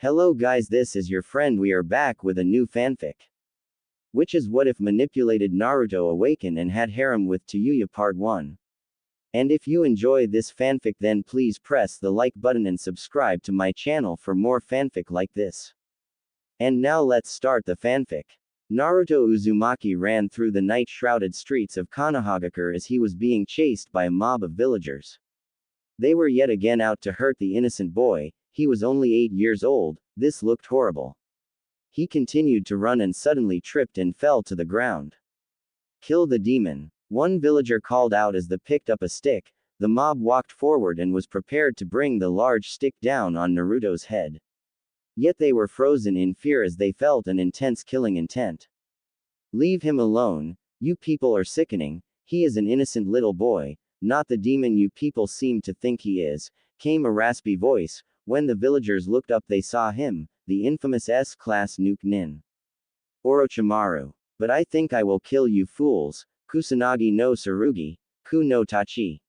Hello guys, this is your friend. We are back with a new fanfic. Which is what if manipulated Naruto Awaken and had Harem with Tayuya Part 1. And if you enjoy this fanfic, then please press the like button and subscribe to my channel for more fanfic like this. And now let's start the fanfic. Naruto Uzumaki ran through the night-shrouded streets of Konohagakure as he was being chased by a mob of villagers. They were yet again out to hurt the innocent boy. He was only 8 years old. This looked horrible. He continued to run and suddenly tripped and fell to the ground. Kill the demon. One villager called out as they picked up a stick. The mob walked forward and was prepared to bring the large stick down on Naruto's head. Yet they were frozen in fear as they felt an intense killing intent. Leave him alone. You people are sickening. He is an innocent little boy, not the demon you people seem to think he is, came a raspy voice. When the villagers looked up, they saw him, the infamous S-class Nuke Nin. Orochimaru. But I think I will kill you fools. Kusanagi no Tsurugi, Ku no Tachi.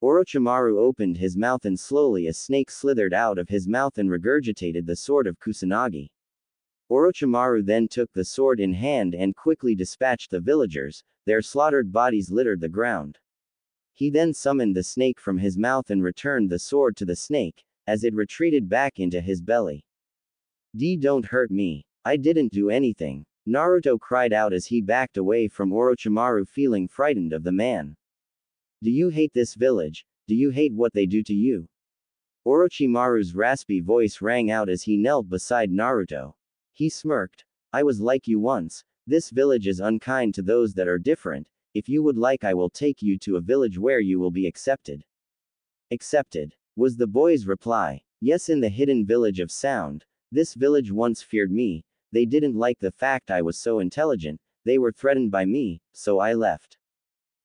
Orochimaru opened his mouth and slowly a snake slithered out of his mouth and regurgitated the sword of Kusanagi. Orochimaru then took the sword in hand and quickly dispatched the villagers. Their slaughtered bodies littered the ground. He then summoned the snake from his mouth and returned the sword to the snake, as it retreated back into his belly. Don't hurt me. I didn't do anything. Naruto cried out as he backed away from Orochimaru, feeling frightened of the man. Do you hate this village? Do you hate what they do to you? Orochimaru's raspy voice rang out as he knelt beside Naruto. He smirked. I was like you once. This village is unkind to those that are different. If you would like, I will take you to a village where you will be accepted. Accepted? Was the boy's reply. Yes, in the hidden village of Sound. This village once feared me. They didn't like the fact I was so intelligent. They were threatened by me, so I left.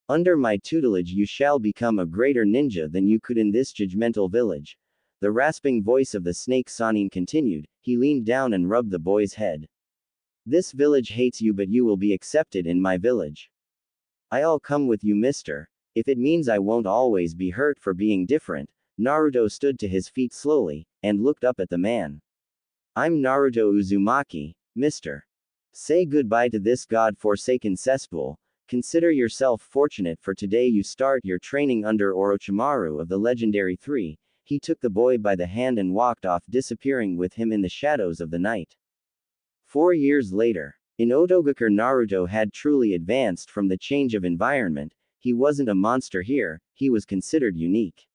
Under my tutelage you shall become a greater ninja than you could in this judgmental village. The rasping voice of the snake Sanin continued. He leaned down and rubbed the boy's head. This village hates you, but you will be accepted in my village. I'll come with you, mister. If it means I won't always be hurt for being different. Naruto stood to his feet slowly, and looked up at the man. I'm Naruto Uzumaki, mister. Say goodbye to this god-forsaken cesspool. Consider yourself fortunate, for today you start your training under Orochimaru of the legendary 3. He took the boy by the hand and walked off, disappearing with him in the shadows of the night. 4 years later. In Otogakure, Naruto had truly advanced from the change of environment. He wasn't a monster here, he was considered unique.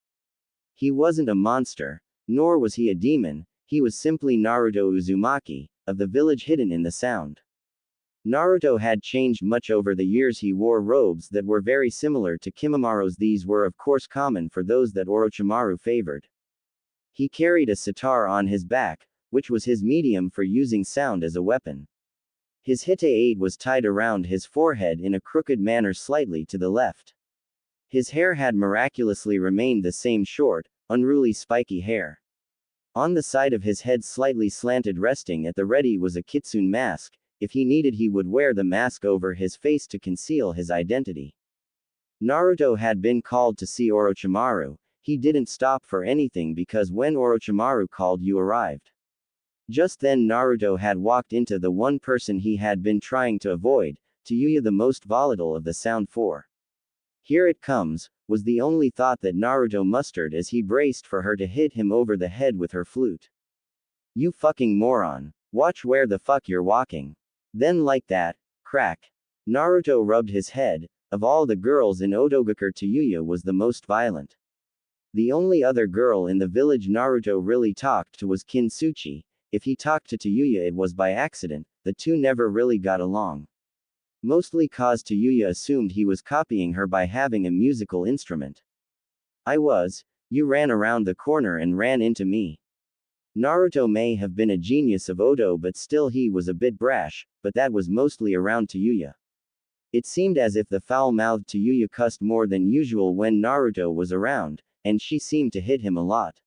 He wasn't a monster, nor was he a demon, he was simply Naruto Uzumaki, of the village hidden in the Sound. Naruto had changed much over the years. He wore robes that were very similar to Kimimara's. These were of course common for those that Orochimaru favored. He carried a sitar on his back, which was his medium for using sound as a weapon. His hite was tied around his forehead in a crooked manner slightly to the left. His hair had miraculously remained the same, short, unruly spiky hair. On the side of his head, slightly slanted, resting at the ready, was a kitsune mask. If he needed, he would wear the mask over his face to conceal his identity. Naruto had been called to see Orochimaru. He didn't stop for anything because when Orochimaru called, you arrived. Just then Naruto had walked into the one person he had been trying to avoid, Tayuya, the most volatile of the Sound 4. Here it comes, was the only thought that Naruto mustered as he braced for her to hit him over the head with her flute. You fucking moron. Watch where the fuck you're walking. Then like that, crack. Naruto rubbed his head. Of all the girls in Otogakure, Tayuya was the most violent. The only other girl in the village Naruto really talked to was Kintsuchi. If he talked to Tayuya, it was by accident. The two never really got along. Mostly cause Tayuya assumed he was copying her by having a musical instrument. You ran around the corner and ran into me. Naruto may have been a genius of Oto, but still he was a bit brash, but that was mostly around Tayuya. It seemed as if the foul-mouthed Tayuya cussed more than usual when Naruto was around, and she seemed to hit him a lot.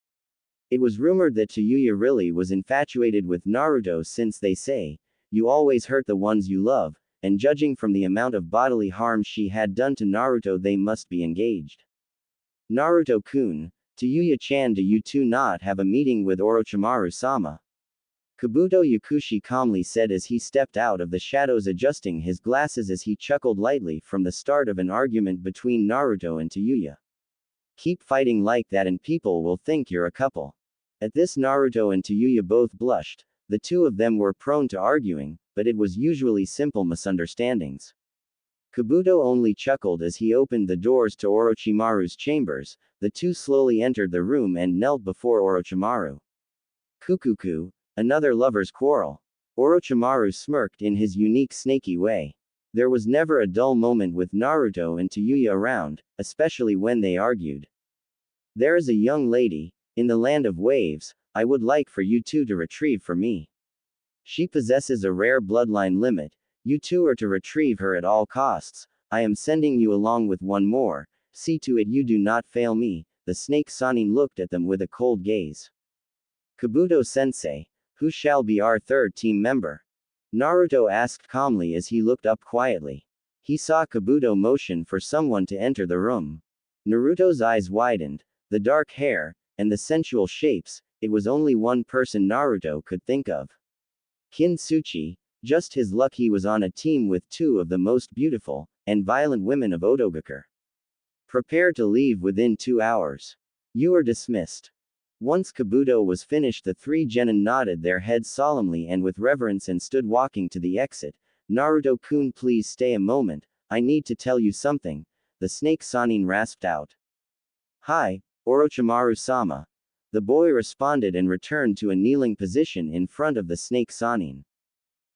It was rumored that Tayuya really was infatuated with Naruto, since they say, you always hurt the ones you love, and judging from the amount of bodily harm she had done to Naruto, they must be engaged. Naruto-kun, Tayuya-chan, do you two not have a meeting with Orochimaru-sama? Kabuto Yakushi calmly said as he stepped out of the shadows, adjusting his glasses as he chuckled lightly from the start of an argument between Naruto and Tayuya. Keep fighting like that and people will think you're a couple. At this, Naruto and Tayuya both blushed. The two of them were prone to arguing, but it was usually simple misunderstandings. Kabuto only chuckled as he opened the doors to Orochimaru's chambers. The two slowly entered the room and knelt before Orochimaru. Kukuku, another lover's quarrel. Orochimaru smirked in his unique snaky way. There was never a dull moment with Naruto and Tayuya around, especially when they argued. There is a young lady, in the land of waves, I would like for you two to retrieve for me. She possesses a rare bloodline limit. You two are to retrieve her at all costs. I am sending you along with one more. See to it you do not fail me. The snake Sanin looked at them with a cold gaze. Kabuto-sensei, who shall be our third team member? Naruto asked calmly as he looked up quietly. He saw Kabuto motion for someone to enter the room. Naruto's eyes widened. The dark hair, and the sensual shapes, it was only one person Naruto could think of. Kintsuchi. Just his luck he was on a team with two of the most beautiful and violent women of Otogakure. Prepare to leave within 2 hours. You are dismissed. Once Kabuto was finished, the three genin nodded their heads solemnly and with reverence and stood walking to the exit. Naruto-kun, please stay a moment, I need to tell you something, the snake Sanin rasped out. Hi, Orochimaru-sama. The boy responded and returned to a kneeling position in front of the snake Sanin.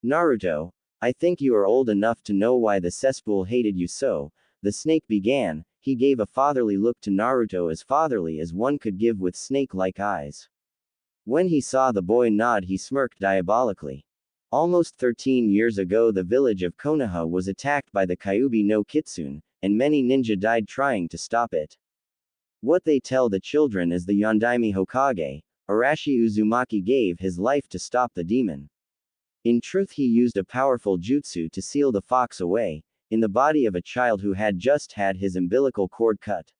Naruto, I think you are old enough to know why the cesspool hated you so, the snake began. He gave a fatherly look to Naruto, as fatherly as one could give with snake-like eyes. When he saw the boy nod, he smirked diabolically. Almost 13 years ago the village of Konoha was attacked by the Kyuubi no Kitsune, and many ninja died trying to stop it. What they tell the children is the Yondaime Hokage, Arashi Uzumaki, gave his life to stop the demon. In truth, he used a powerful jutsu to seal the fox away, in the body of a child who had just had his umbilical cord cut.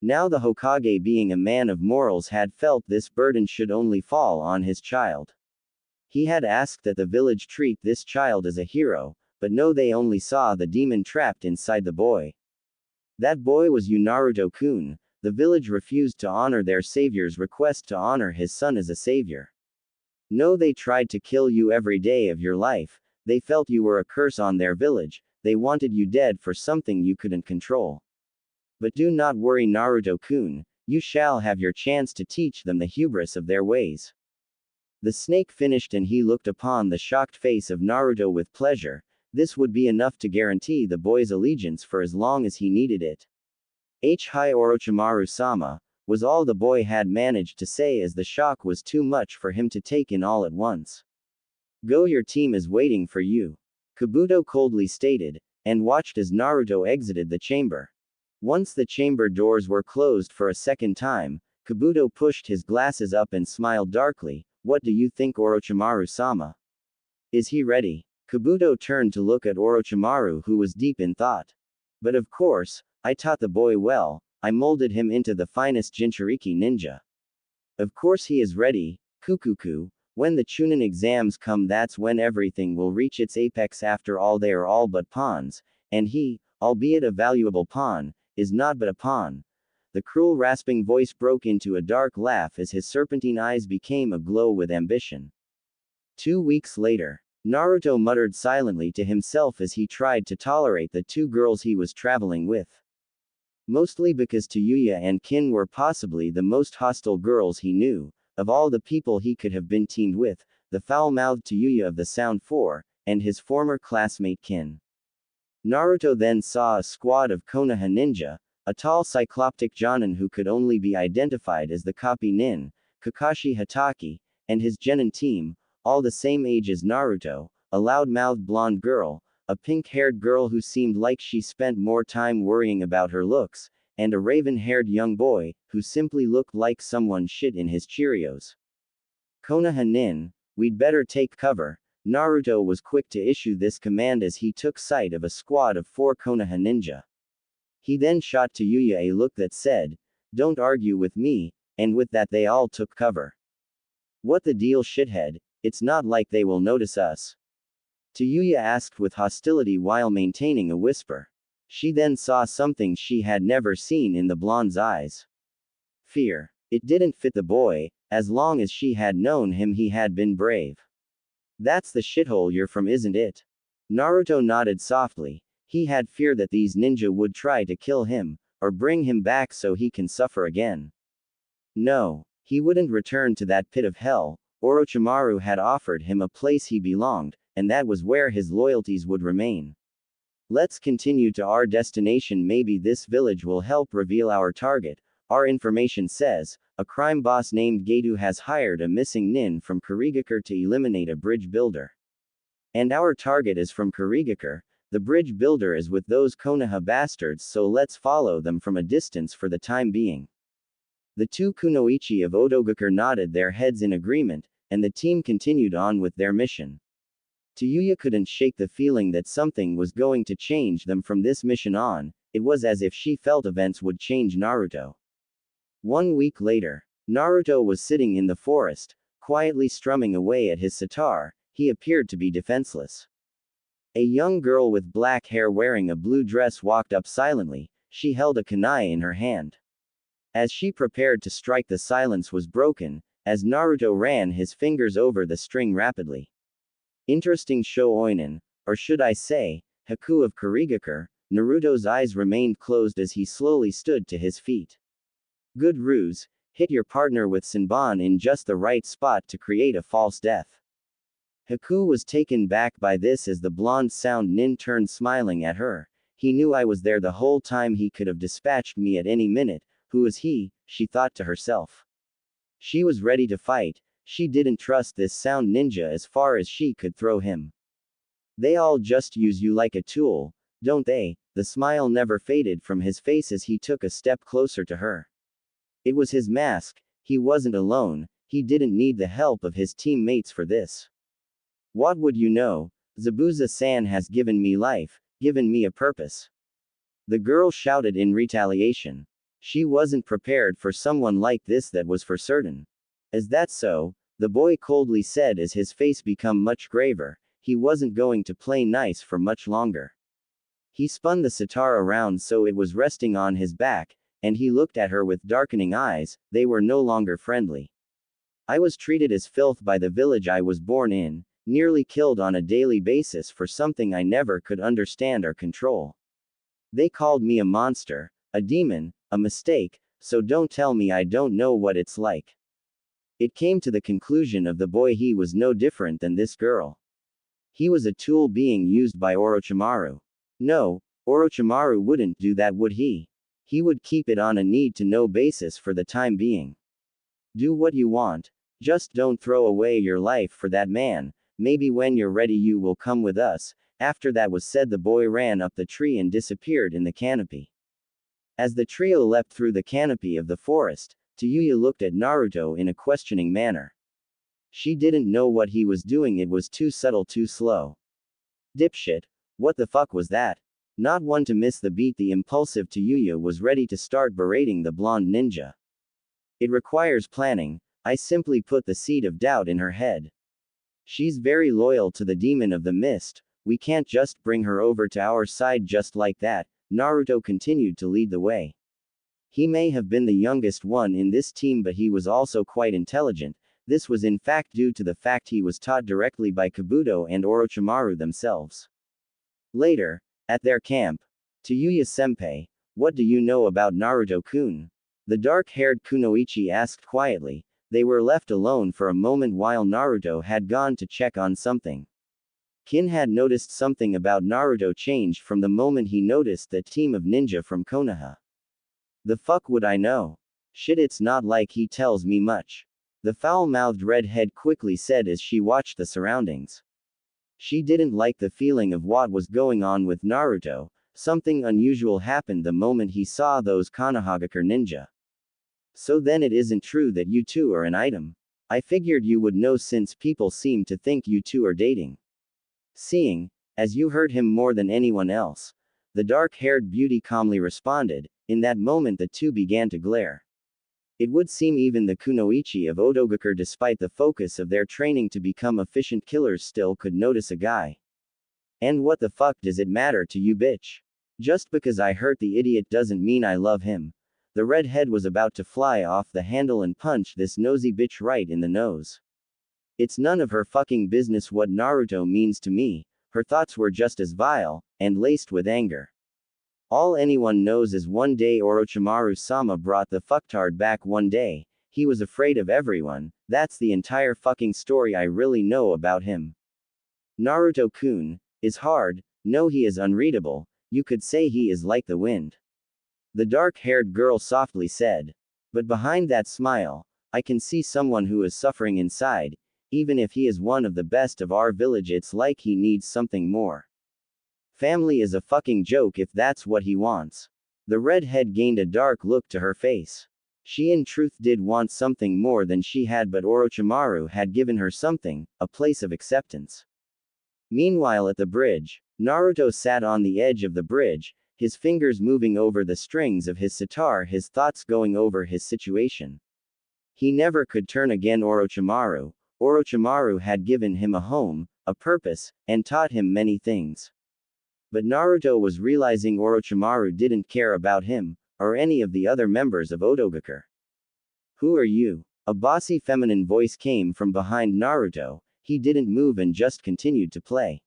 Now the Hokage, being a man of morals, had felt this burden should only fall on his child. He had asked that the village treat this child as a hero, but no, they only saw the demon trapped inside the boy. That boy was you, Naruto-kun. The village refused to honor their savior's request to honor his son as a savior. No, they tried to kill you every day of your life. They felt you were a curse on their village. They wanted you dead for something you couldn't control. But do not worry, Naruto-kun, you shall have your chance to teach them the hubris of their ways. The snake finished and he looked upon the shocked face of Naruto with pleasure. This would be enough to guarantee the boy's allegiance for as long as he needed it. Hi Orochimaru-sama, was all the boy had managed to say, as the shock was too much for him to take in all at once. Go, your team is waiting for you. Kabuto coldly stated, and watched as Naruto exited the chamber. Once the chamber doors were closed for a second time, Kabuto pushed his glasses up and smiled darkly. What do you think, Orochimaru-sama? Is he ready? Kabuto turned to look at Orochimaru, who was deep in thought. But of course, I taught the boy well, I molded him into the finest Jinchuriki ninja. Of course he is ready, Kukuku. When the Chunin exams come, that's when everything will reach its apex. After all, they are all but pawns, and he, albeit a valuable pawn, is not but a pawn. The cruel rasping voice broke into a dark laugh as his serpentine eyes became aglow with ambition. 2 weeks later, Naruto muttered silently to himself as he tried to tolerate the two girls he was traveling with. Mostly because Tayuya and Kin were possibly the most hostile girls he knew. Of all the people he could have been teamed with, the foul-mouthed Tayuya of the Sound Four, and his former classmate Kin. Naruto then saw a squad of Konoha ninja, a tall cycloptic Jonin who could only be identified as the copy nin, Kakashi Hatake, and his genin team, all the same age as Naruto, a loud-mouthed blonde girl, a pink-haired girl who seemed like she spent more time worrying about her looks, and a raven-haired young boy, who simply looked like someone shit in his Cheerios. Konoha nin, we'd better take cover. Naruto was quick to issue this command as he took sight of a squad of 4 Konoha ninja. He then shot Tayuya a look that said, "Don't argue with me," and with that they all took cover. What the deal, shithead? It's not like they will notice us. Tayuya asked with hostility while maintaining a whisper. She then saw something she had never seen in the blonde's eyes. Fear. It didn't fit the boy, as long as she had known him he had been brave. That's the shithole you're from, isn't it? Naruto nodded softly. He had fear that these ninja would try to kill him, or bring him back so he can suffer again. No, he wouldn't return to that pit of hell. Orochimaru had offered him a place he belonged, and that was where his loyalties would remain. Let's continue to our destination. Maybe this village will help reveal our target. Our information says, a crime boss named Gedu has hired a missing nin from Kurigakure to eliminate a bridge builder. And our target is from Kurigakure. The bridge builder is with those Konoha bastards, so let's follow them from a distance for the time being. The two kunoichi of Odogakure nodded their heads in agreement, and the team continued on with their mission. Tayuya couldn't shake the feeling that something was going to change them from this mission on. It was as if she felt events would change Naruto. 1 week later, Naruto was sitting in the forest, quietly strumming away at his sitar. He appeared to be defenseless. A young girl with black hair wearing a blue dress walked up silently. She held a kunai in her hand. As she prepared to strike, the silence was broken, as Naruto ran his fingers over the string rapidly. Interesting Showdown, or should I say, Haku of Kurigakure. Naruto's eyes remained closed as he slowly stood to his feet. Good ruse, hit your partner with Senbon in just the right spot to create a false death. Haku was taken back by this as the blonde sound nin turned smiling at her. He knew I was there the whole time. He could have dispatched me at any minute. Who is he? She thought to herself. She was ready to fight. She didn't trust this sound ninja as far as she could throw him. They all just use you like a tool, don't they? The smile never faded from his face as he took a step closer to her. It was his mask. He wasn't alone. He didn't need the help of his teammates for this. What would you know? Zabuza-san has given me life, given me a purpose. The girl shouted in retaliation. She wasn't prepared for someone like this, that was for certain. Is that so? The boy coldly said as his face became much graver. He wasn't going to play nice for much longer. He spun the sitar around so it was resting on his back, and he looked at her with darkening eyes. They were no longer friendly. I was treated as filth by the village I was born in, nearly killed on a daily basis for something I never could understand or control. They called me a monster, a demon, a mistake, so don't tell me I don't know what it's like. It came to the conclusion of the boy he was no different than this girl. He was a tool being used by Orochimaru. No, Orochimaru wouldn't do that, would he? He would keep it on a need-to-know basis for the time being. Do what you want, just don't throw away your life for that man. Maybe when you're ready you will come with us. After that was said, the boy ran up the tree and disappeared in the canopy. As the trio leapt through the canopy of the forest, Tayuya looked at Naruto in a questioning manner. She didn't know what he was doing. It was too subtle, too slow. Dipshit. What the fuck was that? Not one to miss the beat, the impulsive Tayuya was ready to start berating the blonde ninja. It requires planning. I simply put the seed of doubt in her head. She's very loyal to the demon of the mist. We can't just bring her over to our side just like that. Naruto continued to lead the way. He may have been the youngest one in this team, but he was also quite intelligent. This was in fact due to the fact he was taught directly by Kabuto and Orochimaru themselves. Later, at their camp, Tayuya-senpai, what do you know about Naruto-kun? The dark-haired kunoichi asked quietly. They were left alone for a moment while Naruto had gone to check on something. Kin had noticed something about Naruto changed from the moment he noticed that team of ninja from Konoha. The fuck would I know? Shit, it's not like he tells me much. The foul-mouthed redhead quickly said as she watched the surroundings. She didn't like the feeling of what was going on with Naruto. Something unusual happened the moment he saw those Konohagakure ninja. So then it isn't true that you two are an item. I figured you would know since people seem to think you two are dating. Seeing, as you heard him more than anyone else, the dark-haired beauty calmly responded. In that moment the two began to glare. It would seem even the kunoichi of Odogakur, despite the focus of their training to become efficient killers, still could notice a guy. And what the fuck does it matter to you, bitch? Just because I hurt the idiot doesn't mean I love him. The redhead was about to fly off the handle and punch this nosy bitch right in the nose. It's none of her fucking business what Naruto means to me. Her thoughts were just as vile, and laced with anger. All anyone knows is one day Orochimaru-sama brought the fucktard back one day. He was afraid of everyone. That's the entire fucking story I really know about him. Naruto-kun is hard. No, he is unreadable. You could say he is like the wind. The dark-haired girl softly said. But behind that smile, I can see someone who is suffering inside. Even if he is one of the best of our village, it's like he needs something more. Family is a fucking joke if that's what he wants. The redhead gained a dark look to her face. She in truth did want something more than she had, but Orochimaru had given her something, a place of acceptance. Meanwhile at the bridge, Naruto sat on the edge of the bridge, his fingers moving over the strings of his sitar, his thoughts going over his situation. He never could turn again Orochimaru. Orochimaru had given him a home, a purpose, and taught him many things. But Naruto was realizing Orochimaru didn't care about him, or any of the other members of Odogakur. Who are you? A bossy feminine voice came from behind Naruto. He didn't move and just continued to play.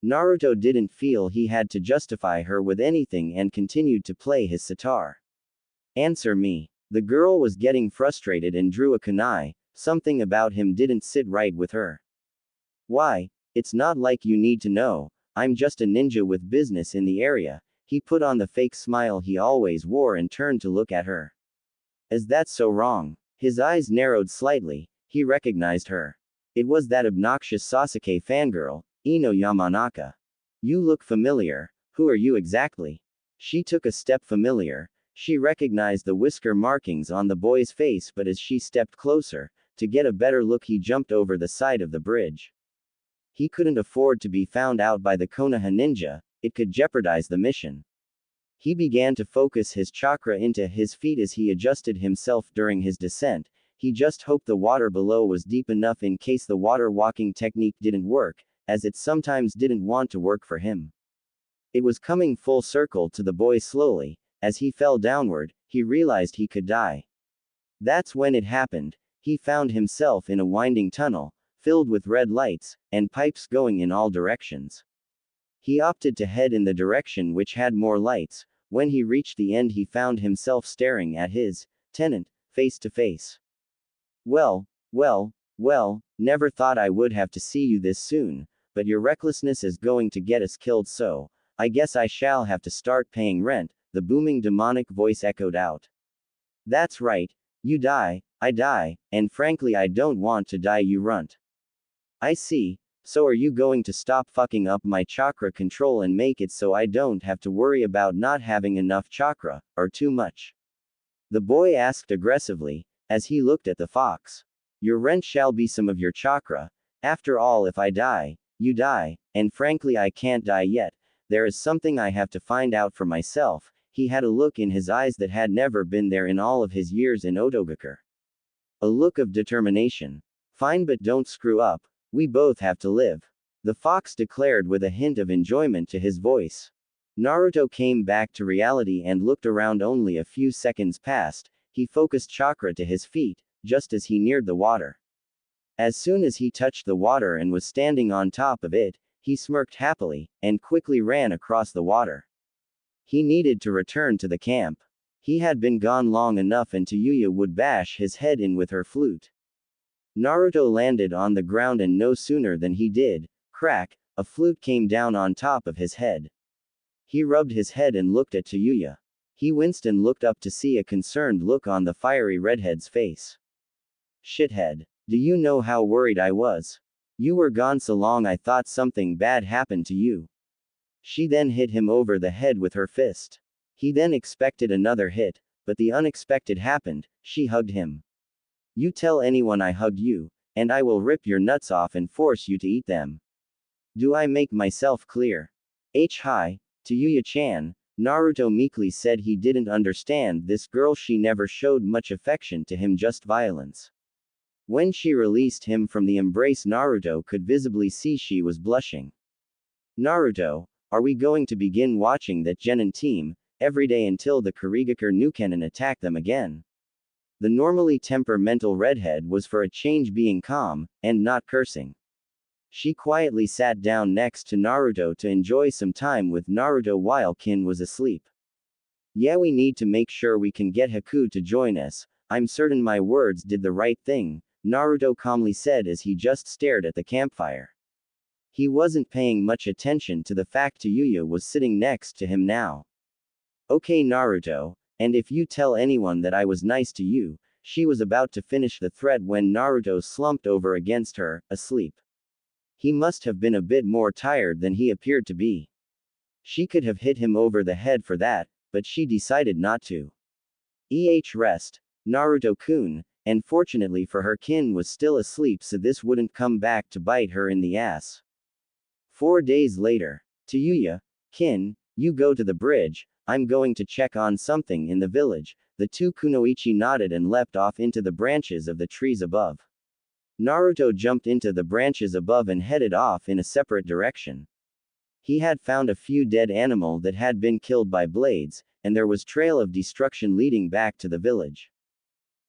Naruto didn't feel he had to justify her with anything and continued to play his sitar. Answer me. The girl was getting frustrated and drew a kunai. Something about him didn't sit right with her. Why? It's not like you need to know. I'm just a ninja with business in the area. He put on the fake smile he always wore and turned to look at her. Is that so wrong? His eyes narrowed slightly. He recognized her. It was that obnoxious Sasuke fangirl, Ino Yamanaka. You look familiar. Who are you exactly? She took a step familiar. She recognized the whisker markings on the boy's face, but as she stepped closer, to get a better look, he jumped over the side of the bridge. He couldn't afford to be found out by the Konoha ninja, it could jeopardize the mission. He began to focus his chakra into his feet as he adjusted himself during his descent. He just hoped the water below was deep enough in case the water walking technique didn't work, as it sometimes didn't want to work for him. It was coming full circle to the boy slowly. As he fell downward, he realized he could die. That's when it happened. He found himself in a winding tunnel, filled with red lights, and pipes going in all directions. He opted to head in the direction which had more lights. When he reached the end, he found himself staring at his tenant, face to face. Well, never thought I would have to see you this soon, but your recklessness is going to get us killed, so I guess I shall have to start paying rent, the booming demonic voice echoed out. That's right, you die, I die, and frankly I don't want to die, you runt. I see, so are you going to stop fucking up my chakra control and make it so I don't have to worry about not having enough chakra, or too much? The boy asked aggressively, as he looked at the fox. Your rent shall be some of your chakra. After all, if I die, you die, and frankly I can't die yet. There is something I have to find out for myself. He had a look in his eyes that had never been there in all of his years in Odogakur. A look of determination. Fine, but don't screw up. We both have to live. The fox declared with a hint of enjoyment to his voice. Naruto came back to reality and looked around. Only a few seconds passed. He focused chakra to his feet, just as he neared the water. As soon as he touched the water and was standing on top of it, he smirked happily, and quickly ran across the water. He needed to return to the camp. He had been gone long enough and Tayuya would bash his head in with her flute. Naruto landed on the ground and no sooner than he did, crack, a flute came down on top of his head. He rubbed his head and looked at Tayuya. He winced and looked up to see a concerned look on the fiery redhead's face. Shithead. Do you know how worried I was? You were gone so long I thought something bad happened to you. She then hit him over the head with her fist. He then expected another hit, but the unexpected happened. She hugged him. You tell anyone I hugged you, and I will rip your nuts off and force you to eat them. Do I make myself clear? Hi, Tayuya-chan, Naruto meekly said he didn't understand this girl. She never showed much affection to him, just violence. When she released him from the embrace, Naruto could visibly see she was blushing. Naruto, are we going to begin watching that Genin team every day until the Kurigakure Nukenin attack them again? The normally temperamental redhead was for a change being calm, and not cursing. She quietly sat down next to Naruto to enjoy some time with Naruto while Kin was asleep. Yeah, we need to make sure we can get Haku to join us. I'm certain my words did the right thing, Naruto calmly said as he just stared at the campfire. He wasn't paying much attention to the fact Tayuya was sitting next to him now. Okay Naruto, and if you tell anyone that I was nice to you, she was about to finish the threat when Naruto slumped over against her, asleep. He must have been a bit more tired than he appeared to be. She could have hit him over the head for that, but she decided not to. Rest, Naruto-kun, and fortunately for her, Kin was still asleep, so this wouldn't come back to bite her in the ass. 4 days later. Tayuya, Kin, you go to the bridge, I'm going to check on something in the village. The two kunoichi nodded and leapt off into the branches of the trees above. Naruto jumped into the branches above and headed off in a separate direction. He had found a few dead animal that had been killed by blades, and there was trail of destruction leading back to the village.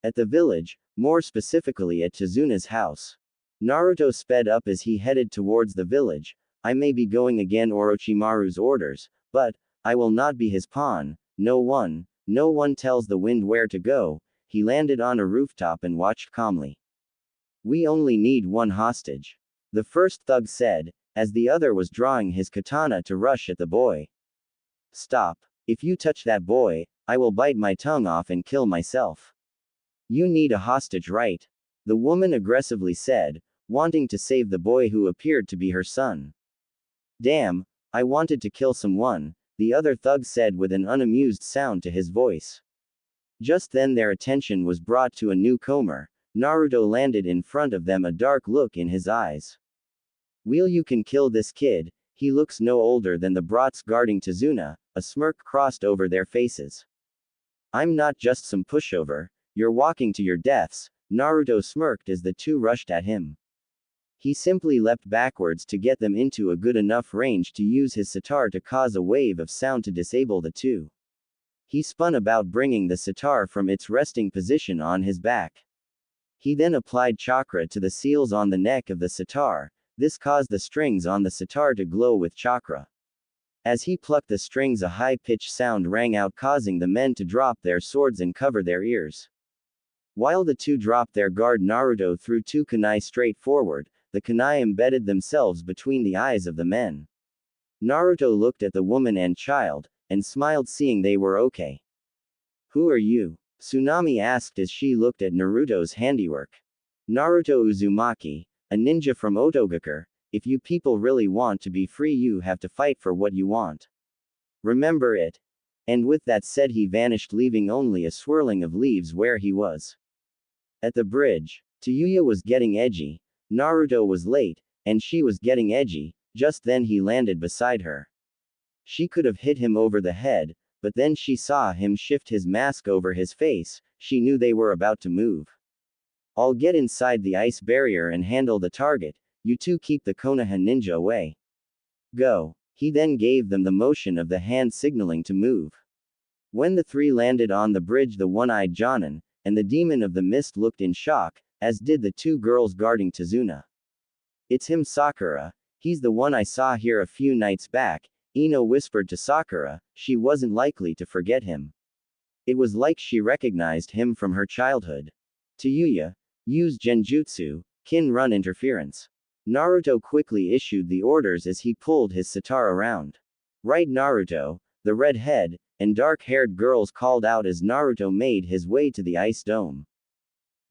At the village, more specifically at Tazuna's house, Naruto sped up as he headed towards the village. I may be going against Orochimaru's orders, but I will not be his pawn. No one tells the wind where to go. He landed on a rooftop and watched calmly. We only need one hostage, the first thug said, as the other was drawing his katana to rush at the boy. Stop. If you touch that boy, I will bite my tongue off and kill myself. You need a hostage, right? The woman aggressively said, wanting to save the boy who appeared to be her son. Damn, I wanted to kill someone, the other thug said with an unamused sound to his voice. Just then their attention was brought to a newcomer. Naruto landed in front of them, a dark look in his eyes. Will you can kill this kid? He looks no older than the brats guarding Tazuna. A smirk crossed over their faces. I'm not just some pushover, you're walking to your deaths, Naruto smirked as the two rushed at him. He simply leapt backwards to get them into a good enough range to use his sitar to cause a wave of sound to disable the two. He spun about, bringing the sitar from its resting position on his back. He then applied chakra to the seals on the neck of the sitar. This caused the strings on the sitar to glow with chakra. As he plucked the strings, a high-pitched sound rang out, causing the men to drop their swords and cover their ears. While the two dropped their guard, Naruto threw two kunai straight forward. The kunai embedded themselves between the eyes of the men. Naruto looked at the woman and child, and smiled, seeing they were okay. Who are you? Tsunami asked as she looked at Naruto's handiwork. Naruto Uzumaki, a ninja from Otogakure. If you people really want to be free, you have to fight for what you want. Remember it. And with that said, he vanished, leaving only a swirling of leaves where he was. At the bridge, Tayuya was getting edgy. Naruto was late, and she was getting edgy. Just then he landed beside her. She could have hit him over the head, but then she saw him shift his mask over his face. She knew they were about to move. I'll get inside the ice barrier and handle the target. You two keep the Konoha ninja away. Go. He then gave them the motion of the hand signaling to move. When the three landed on the bridge, the one-eyed Jonin and the demon of the mist looked in shock, as did the two girls guarding Tazuna. It's him, Sakura. He's the one I saw here a few nights back, Ino whispered to Sakura. She wasn't likely to forget him. It was like she recognized him from her childhood. Tayuya, use genjutsu, Kin run interference. Naruto quickly issued the orders as he pulled his sitar around. Right, Naruto, the red-head and dark-haired girls called out as Naruto made his way to the ice dome.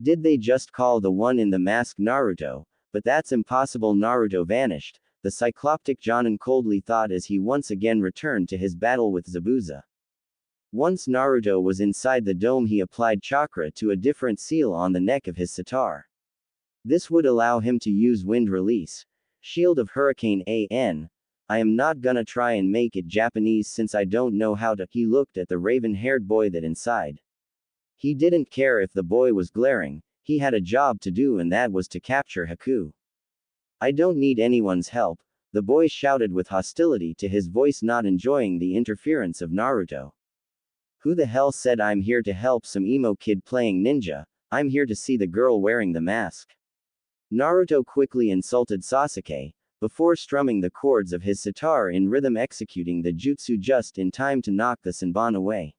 Did they just call the one in the mask Naruto? But that's impossible. Naruto vanished, the cycloptic Jonin coldly thought as he once again returned to his battle with Zabuza. Once Naruto was inside the dome, he applied chakra to a different seal on the neck of his sitar. This would allow him to use wind release. Shield of Hurricane AN. I am not gonna try and make it Japanese since I don't know how to. He looked at the raven-haired boy that inside. He didn't care if the boy was glaring, he had a job to do and that was to capture Haku. I don't need anyone's help, the boy shouted with hostility to his voice, not enjoying the interference of Naruto. Who the hell said I'm here to help some emo kid playing ninja? I'm here to see the girl wearing the mask. Naruto quickly insulted Sasuke, before strumming the chords of his sitar in rhythm, executing the jutsu just in time to knock the Senbon away.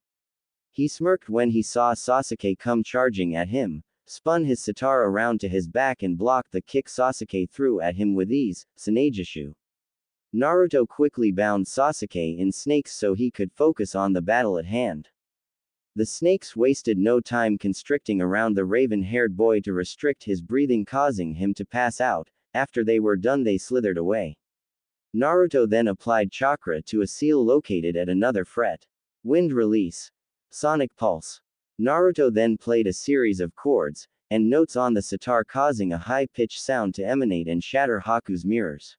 He smirked when he saw Sasuke come charging at him, spun his sitar around to his back and blocked the kick Sasuke threw at him with ease, Saneigishu. Naruto quickly bound Sasuke in snakes so he could focus on the battle at hand. The snakes wasted no time constricting around the raven-haired boy to restrict his breathing, causing him to pass out. After they were done, they slithered away. Naruto then applied chakra to a seal located at another fret. Wind release. Sonic pulse. Naruto then played a series of chords and notes on the sitar, causing a high-pitched sound to emanate and shatter Haku's mirrors.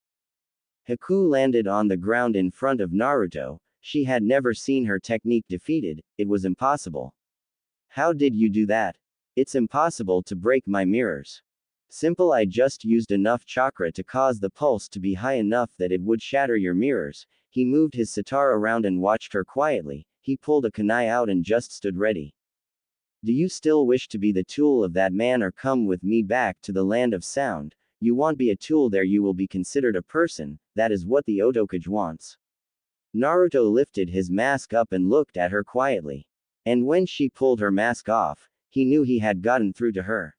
Haku landed on the ground in front of Naruto. She had never seen her technique defeated, it was impossible. How did you do that? It's impossible to break my mirrors. Simple, I just used enough chakra to cause the pulse to be high enough that it would shatter your mirrors. He moved his sitar around and watched her quietly. He pulled a kunai out and just stood ready. Do you still wish to be the tool of that man, or come with me back to the land of sound? You won't be a tool there, you will be considered a person, that is what the Otokage wants. Naruto lifted his mask up and looked at her quietly. And when she pulled her mask off, he knew he had gotten through to her.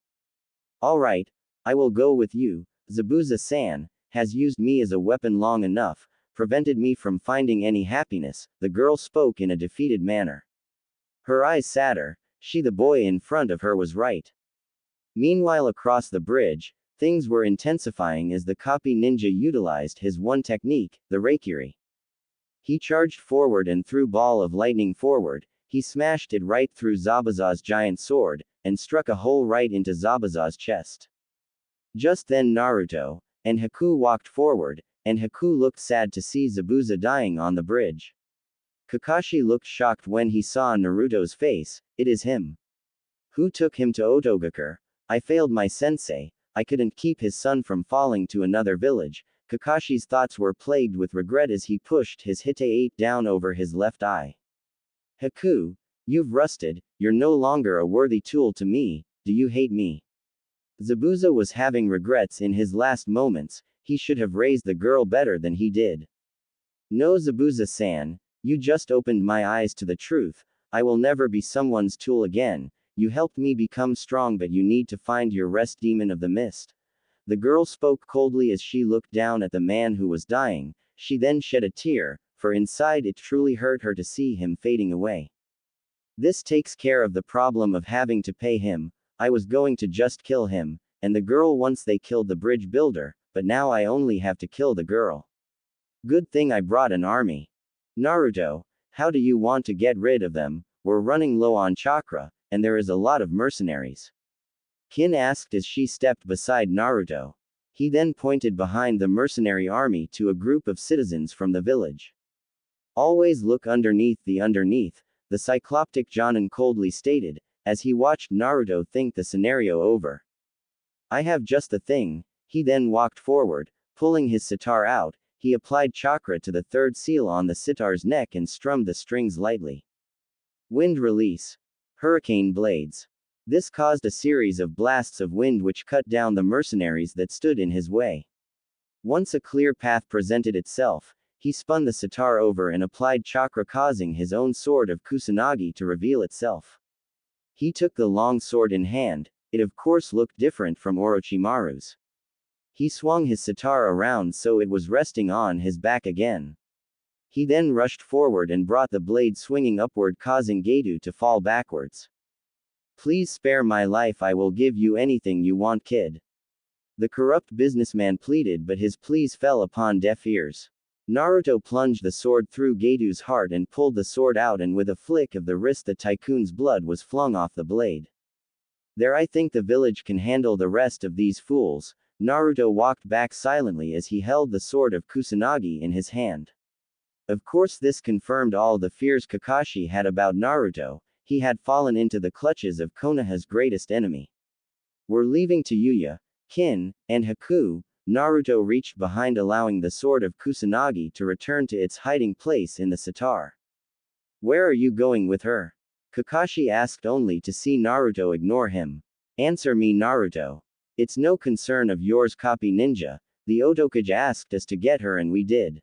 Alright, I will go with you. Zabuza-san has used me as a weapon long enough, prevented me from finding any happiness, the girl spoke in a defeated manner. Her eyes sadder, the boy in front of her was right. Meanwhile, across the bridge, things were intensifying as the copy ninja utilized his one technique, the Reikiri. He charged forward and threw ball of lightning forward. He smashed it right through Zabuza's giant sword, and struck a hole right into Zabuza's chest. Just then Naruto and Haku walked forward, and Haku looked sad to see Zabuza dying on the bridge. Kakashi looked shocked when he saw Naruto's face. It is him. Who took him to Otogakure? I failed my sensei, I couldn't keep his son from falling to another village. Kakashi's thoughts were plagued with regret as he pushed his Hite-8 down over his left eye. Haku, you've rusted, you're no longer a worthy tool to me, do you hate me? Zabuza was having regrets in his last moments, he should have raised the girl better than he did. No, Zabuza-san, you just opened my eyes to the truth. I will never be someone's tool again. You helped me become strong, but you need to find your rest, demon of the mist. The girl spoke coldly as she looked down at the man who was dying. She then shed a tear, for inside it truly hurt her to see him fading away. This takes care of the problem of having to pay him. I was going to just kill him, and the girl once they killed the bridge builder, but now I only have to kill the girl. Good thing I brought an army. Naruto, how do you want to get rid of them? We're running low on chakra, and there is a lot of mercenaries. Kin asked as she stepped beside Naruto. He then pointed behind the mercenary army to a group of citizens from the village. Always look underneath, the cycloptic Jonin coldly stated, as he watched Naruto think the scenario over. I have just the thing. He then walked forward, pulling his sitar out. He applied chakra to the third seal on the sitar's neck and strummed the strings lightly. Wind release. Hurricane blades. This caused a series of blasts of wind which cut down the mercenaries that stood in his way. Once a clear path presented itself, he spun the sitar over and applied chakra, causing his own sword of Kusanagi to reveal itself. He took the long sword in hand. It of course looked different from Orochimaru's. He swung his sitar around so it was resting on his back again. He then rushed forward and brought the blade swinging upward, causing Gedo to fall backwards. Please spare my life, I will give you anything you want, kid. The corrupt businessman pleaded, but his pleas fell upon deaf ears. Naruto plunged the sword through Gedo's heart and pulled the sword out, and with a flick of the wrist the tycoon's blood was flung off the blade. There, I think the village can handle the rest of these fools. Naruto walked back silently as he held the sword of Kusanagi in his hand. Of course, this confirmed all the fears Kakashi had about Naruto. He had fallen into the clutches of Konoha's greatest enemy. We're leaving Tayuya, Kin, and Haku. Naruto reached behind, allowing the sword of Kusanagi to return to its hiding place in the sitar. Where are you going with her? Kakashi asked, only to see Naruto ignore him. Answer me, Naruto. It's no concern of yours, copy ninja. The Otokage asked us to get her and we did.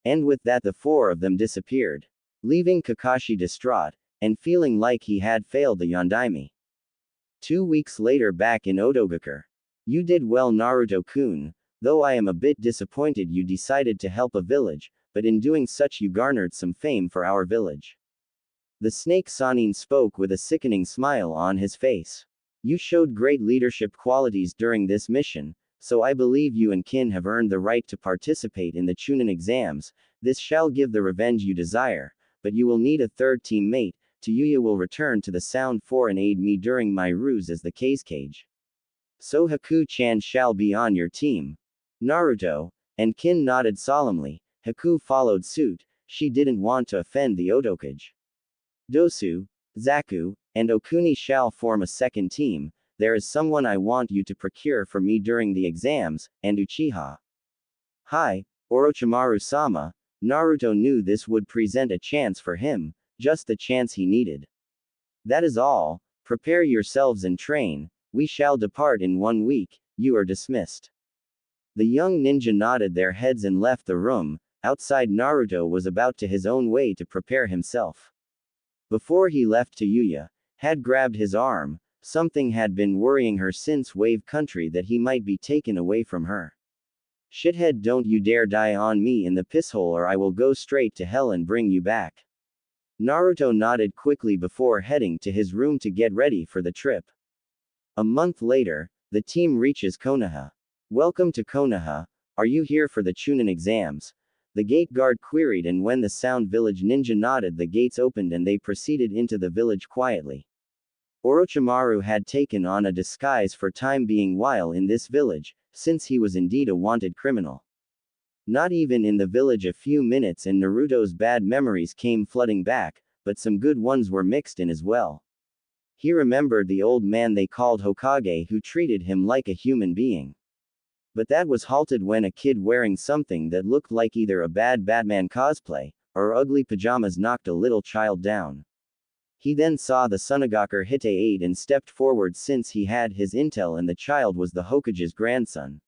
And with that the four of them disappeared, leaving Kakashi distraught, and feeling like he had failed the Yondaime. 2 weeks later, back in Otogakure. You did well, Naruto-kun, though I am a bit disappointed you decided to help a village, but in doing such you garnered some fame for our village. The snake Sanin spoke with a sickening smile on his face. You showed great leadership qualities during this mission, so I believe you and Kin have earned the right to participate in the Chunin exams. This shall give the revenge you desire, but you will need a third teammate. Tayuya will return to the Sound 4 and aid me during my ruse as the Kazekage. So Haku-chan shall be on your team. Naruto and Kin nodded solemnly. Haku followed suit. She didn't want to offend the Otokage. Dosu, Zaku, and Okuni shall form a second team. There is someone I want you to procure for me during the exams, and Uchiha. Hi, Orochimaru-sama. Naruto knew this would present a chance for him, just the chance he needed. That is all. Prepare yourselves and train. We shall depart in 1 week. You are dismissed. The young ninja nodded their heads and left the room. Outside, Naruto was about to his own way to prepare himself. Before he left, Tayuya had grabbed his arm. Something had been worrying her since Wave Country, that he might be taken away from her. Shithead, don't you dare die on me in the pisshole or I will go straight to hell and bring you back. Naruto nodded quickly before heading to his room to get ready for the trip. A month later, the team reaches Konoha. Welcome to Konoha. Are you here for the Chunin exams? The gate guard queried, and when the Sound Village ninja nodded, the gates opened and they proceeded into the village quietly. Orochimaru had taken on a disguise for time being while in this village, since he was indeed a wanted criminal. Not even in the village a few minutes and Naruto's bad memories came flooding back, but some good ones were mixed in as well. He remembered the old man they called Hokage who treated him like a human being. But that was halted when a kid wearing something that looked like either a bad Batman cosplay, or ugly pajamas knocked a little child down. He then saw the Sunagakur Hite aide and stepped forward since he had his intel and the child was the Hokage's grandson.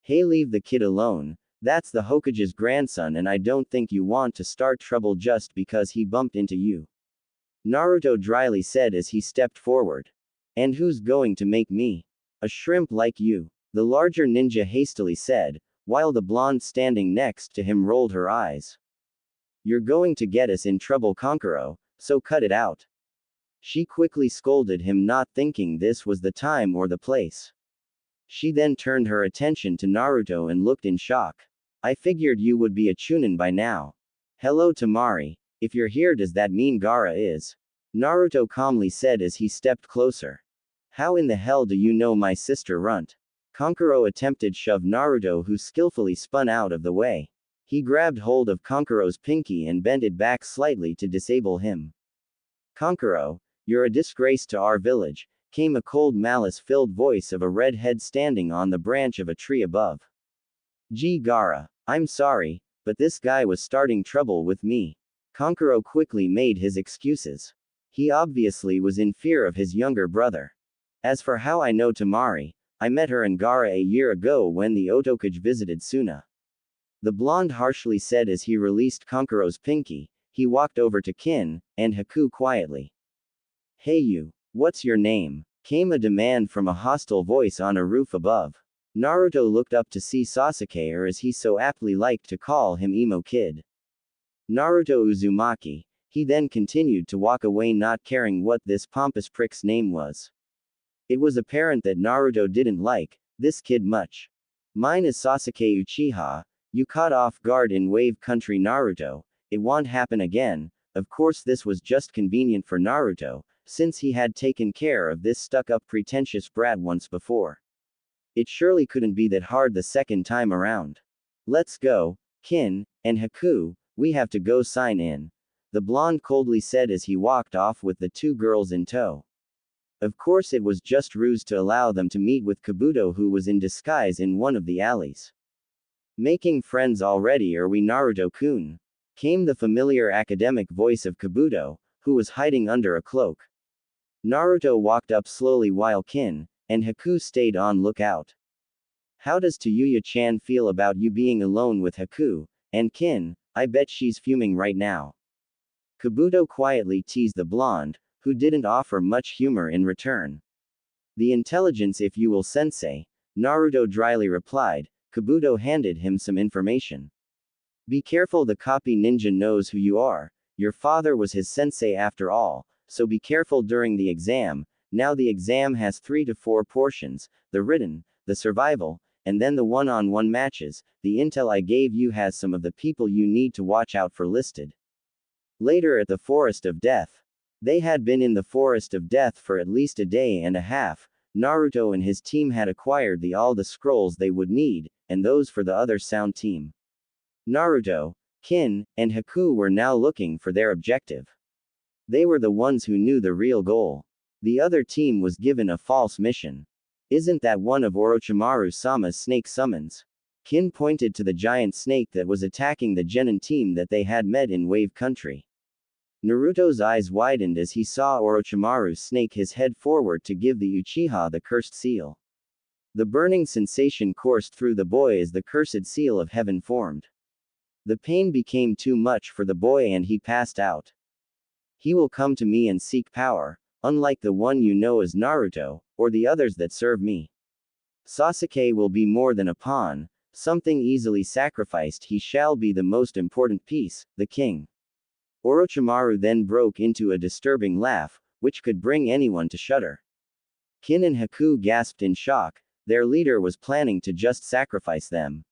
Hey, leave the kid alone, that's the Hokage's grandson and I don't think you want to start trouble just because he bumped into you. Naruto dryly said as he stepped forward. And who's going to make me a shrimp like you? The larger ninja hastily said, while the blonde standing next to him rolled her eyes. You're going to get us in trouble, Kankuro, so cut it out. She quickly scolded him, not thinking this was the time or the place. She then turned her attention to Naruto and looked in shock. I figured you would be a Chunin by now. Hello, Tamari. If you're here, does that mean Gaara is? Naruto calmly said as he stepped closer. How in the hell do you know my sister Runt? Kankuro attempted shove Naruto, who skillfully spun out of the way. He grabbed hold of Kankuro's pinky and bent it back slightly to disable him. Kankuro, you're a disgrace to our village, came a cold malice-filled voice of a red head standing on the branch of a tree above. Gee Gaara, I'm sorry, but this guy was starting trouble with me. Kankuro quickly made his excuses. He obviously was in fear of his younger brother. As for how I know Tamari, I met her and Gaara a year ago when the Otokage visited Suna. The blonde harshly said as he released Kankuro's pinky. He walked over to Kin and Haku quietly. Hey you, what's your name? Came a demand from a hostile voice on a roof above. Naruto looked up to see Sasuke, or as he so aptly liked to call him, Emo Kid. Naruto Uzumaki. He then continued to walk away, not caring what this pompous prick's name was. It was apparent that Naruto didn't like this kid much. Mine is Sasuke Uchiha. You caught off guard in Wave Country, Naruto. It won't happen again. Of course, this was just convenient for Naruto, since he had taken care of this stuck-up pretentious brat once before. It surely couldn't be that hard the second time around. Let's go, Kin, and Haku, we have to go sign in. The blonde coldly said as he walked off with the two girls in tow. Of course it was just ruse to allow them to meet with Kabuto, who was in disguise in one of the alleys. Making friends already, are we, Naruto-kun? Came the familiar academic voice of Kabuto, who was hiding under a cloak. Naruto walked up slowly while Kin and Haku stayed on lookout. How does Tayuya-chan feel about you being alone with Haku and Kin? I bet she's fuming right now. Kabuto quietly teased the blonde, who didn't offer much humor in return. The intelligence, if you will, sensei, Naruto dryly replied. Kabuto handed him some information. Be careful, the copy ninja knows who you are. Your father was his sensei after all, so be careful during the exam. Now the exam has 3 to 4 portions, the written, the survival, and then the one-on-one matches. The intel I gave you has some of the people you need to watch out for listed. Later at the Forest of Death. They had been in the Forest of Death for at least a day and a half. Naruto and his team had acquired all the scrolls they would need, and those for the other sound team. Naruto, Kin, and Haku were now looking for their objective. They were the ones who knew the real goal. The other team was given a false mission. Isn't that one of Orochimaru-sama's snake summons? Kin pointed to the giant snake that was attacking the genin team that they had met in Wave Country. Naruto's eyes widened as he saw Orochimaru's snake his head forward to give the Uchiha the cursed seal. The burning sensation coursed through the boy as the cursed seal of heaven formed. The pain became too much for the boy and he passed out. He will come to me and seek power, unlike the one you know as Naruto, or the others that serve me. Sasuke will be more than a pawn, something easily sacrificed. He shall be the most important piece, the king. Orochimaru then broke into a disturbing laugh, which could bring anyone to shudder. Kin and Haku gasped in shock. Their leader was planning to just sacrifice them.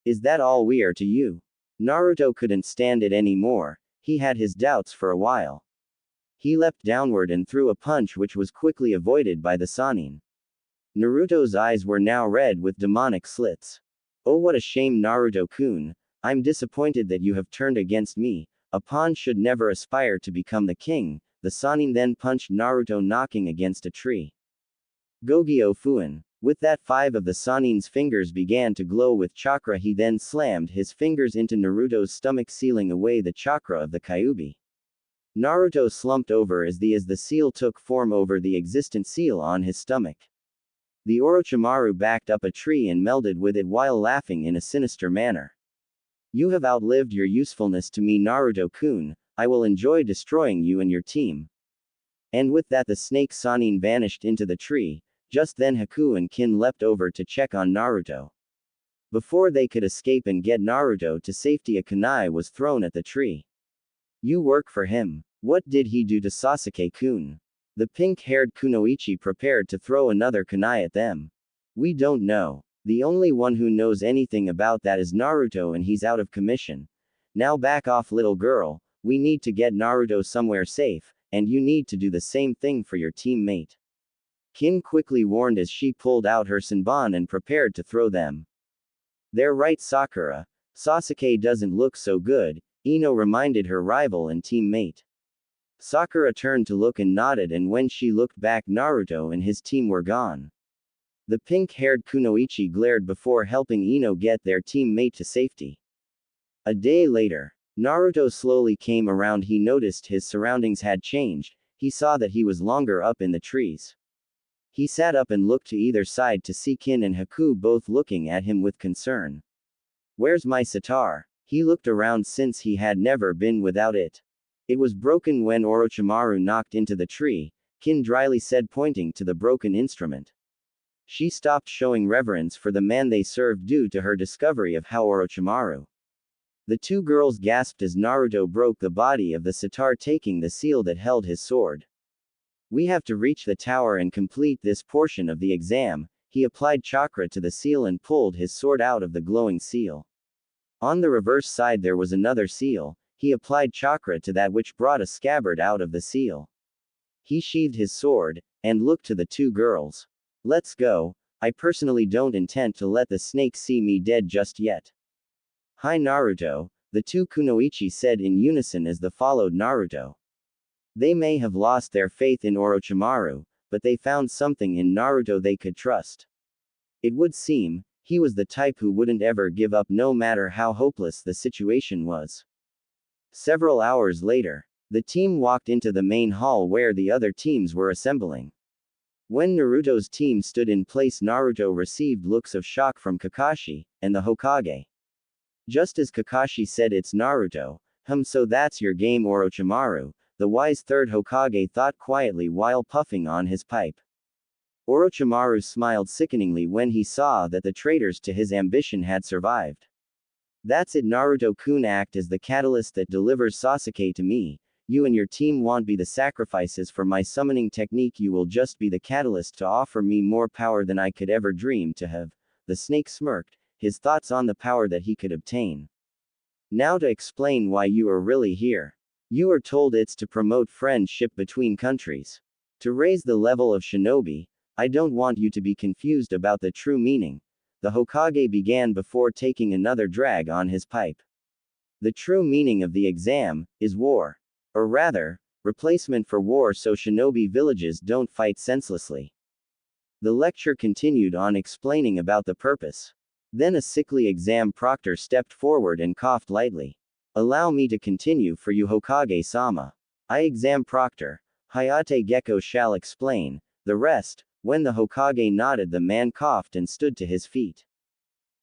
Is that all we are to you? Naruto couldn't stand it anymore. He had his doubts for a while. He leapt downward and threw a punch which was quickly avoided by the Sannin. Naruto's eyes were now red with demonic slits. Oh, what a shame, Naruto-kun. I'm disappointed that you have turned against me. A pawn should never aspire to become the king. The Sannin then punched Naruto, knocking against a tree. Gogyo Fuin. With that, 5 of the Sannin's fingers began to glow with chakra. He then slammed his fingers into Naruto's stomach, sealing away the chakra of the Kyuubi. Naruto slumped over as the seal took form over the existent seal on his stomach. The Orochimaru backed up a tree and melded with it while laughing in a sinister manner. You have outlived your usefulness to me, Naruto-kun. I will enjoy destroying you and your team. And with that, the snake Sannin vanished into the tree. Just then Haku and Kin leapt over to check on Naruto. Before they could escape and get Naruto to safety, a kunai was thrown at the tree. You work for him. What did he do to Sasuke-kun? The pink-haired kunoichi prepared to throw another kunai at them. We don't know. The only one who knows anything about that is Naruto, and he's out of commission. Now back off, little girl. We need to get Naruto somewhere safe, and you need to do the same thing for your teammate. Kin quickly warned as she pulled out her senbon and prepared to throw them. They're right, Sakura. Sasuke doesn't look so good, Ino reminded her rival and teammate. Sakura turned to look and nodded, and when she looked back, Naruto and his team were gone. The pink-haired kunoichi glared before helping Ino get their teammate to safety. A day later, Naruto slowly came around. He noticed his surroundings had changed. He saw that he was longer up in the trees. He sat up and looked to either side to see Kin and Haku both looking at him with concern. Where's my sitar? He looked around since he had never been without it. It was broken when Orochimaru knocked into the tree, Kin dryly said, pointing to the broken instrument. She stopped showing reverence for the man they served due to her discovery of how Orochimaru. The two girls gasped as Naruto broke the body of the sitar, taking the seal that held his sword. We have to reach the tower and complete this portion of the exam. He applied chakra to the seal and pulled his sword out of the glowing seal. On the reverse side there was another seal. He applied chakra to that, which brought a scabbard out of the seal. He sheathed his sword and looked to the two girls. Let's go. I personally don't intend to let the snake see me dead just yet. Hi Naruto, the two kunoichi said in unison as they followed Naruto. They may have lost their faith in Orochimaru, but they found something in Naruto they could trust. It would seem, he was the type who wouldn't ever give up no matter how hopeless the situation was. Several hours later, the team walked into the main hall where the other teams were assembling. When Naruto's team stood in place, Naruto received looks of shock from Kakashi and the Hokage. Just as Kakashi said, "It's Naruto, so that's your game, Orochimaru," the wise third Hokage thought quietly while puffing on his pipe. Orochimaru smiled sickeningly when he saw that the traitors to his ambition had survived. "That's it, Naruto-kun, act as the catalyst that delivers Sasuke to me. You and your team won't be the sacrifices for my summoning technique, you will just be the catalyst to offer me more power than I could ever dream to have." The snake smirked, his thoughts on the power that he could obtain. "Now to explain why you are really here. You are told it's to promote friendship between countries. To raise the level of shinobi. I don't want you to be confused about the true meaning," the Hokage began before taking another drag on his pipe. "The true meaning of the exam is war. Or rather, replacement for war, so shinobi villages don't fight senselessly." The lecture continued on explaining about the purpose. Then a sickly exam proctor stepped forward and coughed lightly. "Allow me to continue for you, Hokage-sama. I, exam proctor Hayate Gecko, shall explain the rest." When the Hokage nodded, the man coughed and stood to his feet.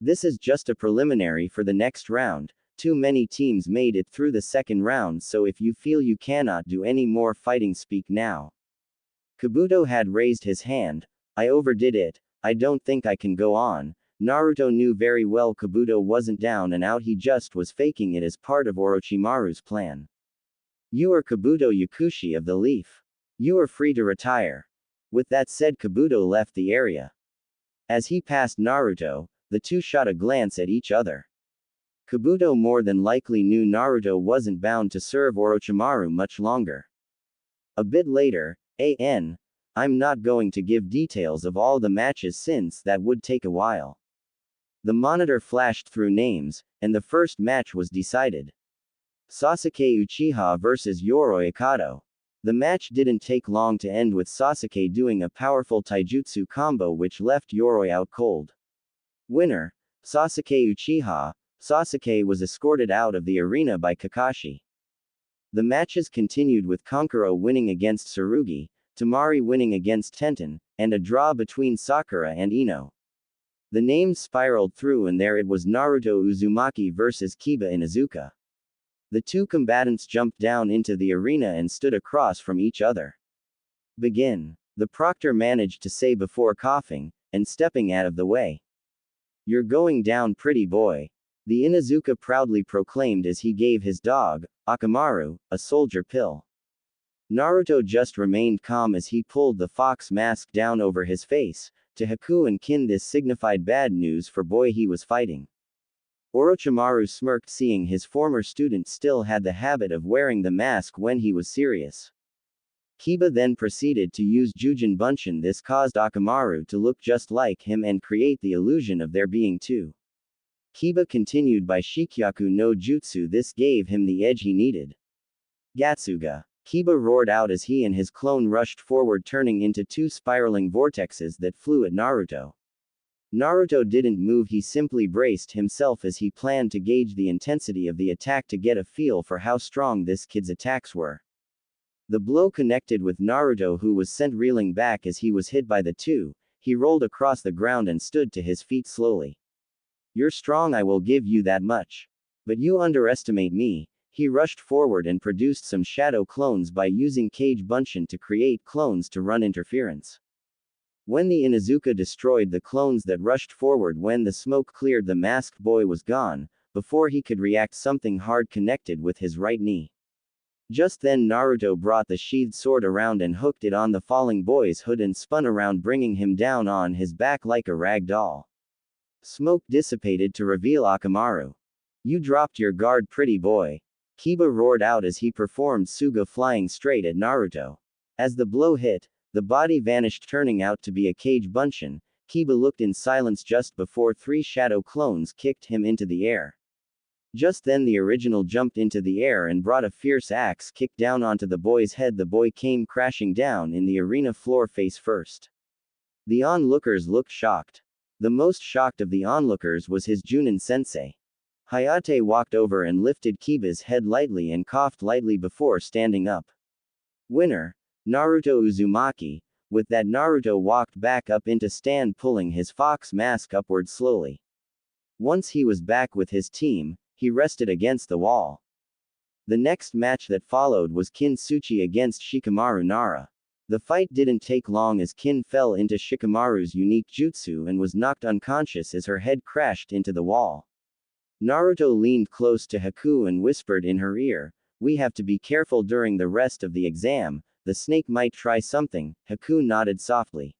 "This is just a preliminary for the next round. Too many teams made it through the second round, so if you feel you cannot do any more fighting, speak now." Kabuto had raised his hand. "I overdid it. I don't think I can go on." Naruto knew very well Kabuto wasn't down and out, he just was faking it as part of Orochimaru's plan. "You are Kabuto Yakushi of the Leaf. You are free to retire." With that said, Kabuto left the area. As he passed Naruto, the two shot a glance at each other. Kabuto more than likely knew Naruto wasn't bound to serve Orochimaru much longer. A bit later, I'm not going to give details of all the matches since that would take a while. The monitor flashed through names, and the first match was decided. Sasuke Uchiha vs Yoroi Akato. The match didn't take long to end with Sasuke doing a powerful taijutsu combo which left Yoroi out cold. Winner, Sasuke Uchiha. Sasuke was escorted out of the arena by Kakashi. The matches continued with Kankuro winning against Tsurugi, Temari winning against Tenten, and a draw between Sakura and Ino. The names spiraled through, and there it was, Naruto Uzumaki vs Kiba Inuzuka. The two combatants jumped down into the arena and stood across from each other. "Begin," the proctor managed to say before coughing, and stepping out of the way. "You're going down, pretty boy," the Inuzuka proudly proclaimed as he gave his dog, Akamaru, a soldier pill. Naruto just remained calm as he pulled the fox mask down over his face. To Haku and Kin, this signified bad news for boy he was fighting. Orochimaru smirked, seeing his former student still had the habit of wearing the mask when he was serious. Kiba then proceeded to use Jujin Bunshin. This caused Akamaru to look just like him and create the illusion of there being two. Kiba continued by Shikyaku no Jutsu. This gave him the edge he needed. Gatsuga. Kiba roared out as he and his clone rushed forward, turning into two spiraling vortexes that flew at Naruto. Naruto didn't move, he simply braced himself as he planned to gauge the intensity of the attack to get a feel for how strong this kid's attacks were. The blow connected with Naruto, who was sent reeling back as he was hit by the two. He rolled across the ground and stood to his feet slowly. "You're strong, I will give you that much. But you underestimate me." He rushed forward and produced some shadow clones by using Kage Bunshin to create clones to run interference. When the Inuzuka destroyed the clones that rushed forward, when the smoke cleared, the masked boy was gone. Before he could react, something hard connected with his right knee. Just then Naruto brought the sheathed sword around and hooked it on the falling boy's hood and spun around, bringing him down on his back like a rag doll. Smoke dissipated to reveal Akamaru. "You dropped your guard, pretty boy," Kiba roared out as he performed Suga, flying straight at Naruto. As the blow hit, the body vanished, turning out to be a Kage Bunshin. Kiba looked in silence just before 3 shadow clones kicked him into the air. Just then the original jumped into the air and brought a fierce axe kick down onto the boy's head. The boy came crashing down in the arena floor face first. The onlookers looked shocked. The most shocked of the onlookers was his Chunin sensei. Hayate walked over and lifted Kiba's head lightly and coughed lightly before standing up. Winner, Naruto Uzumaki. With that, Naruto walked back up into stand, pulling his fox mask upward slowly. Once he was back with his team, he rested against the wall. The next match that followed was Kin-Suchi against Shikamaru Nara. The fight didn't take long as Kin fell into Shikamaru's unique jutsu and was knocked unconscious as her head crashed into the wall. Naruto leaned close to Haku and whispered in her ear, "We have to be careful during the rest of the exam, the snake might try something." Haku nodded softly.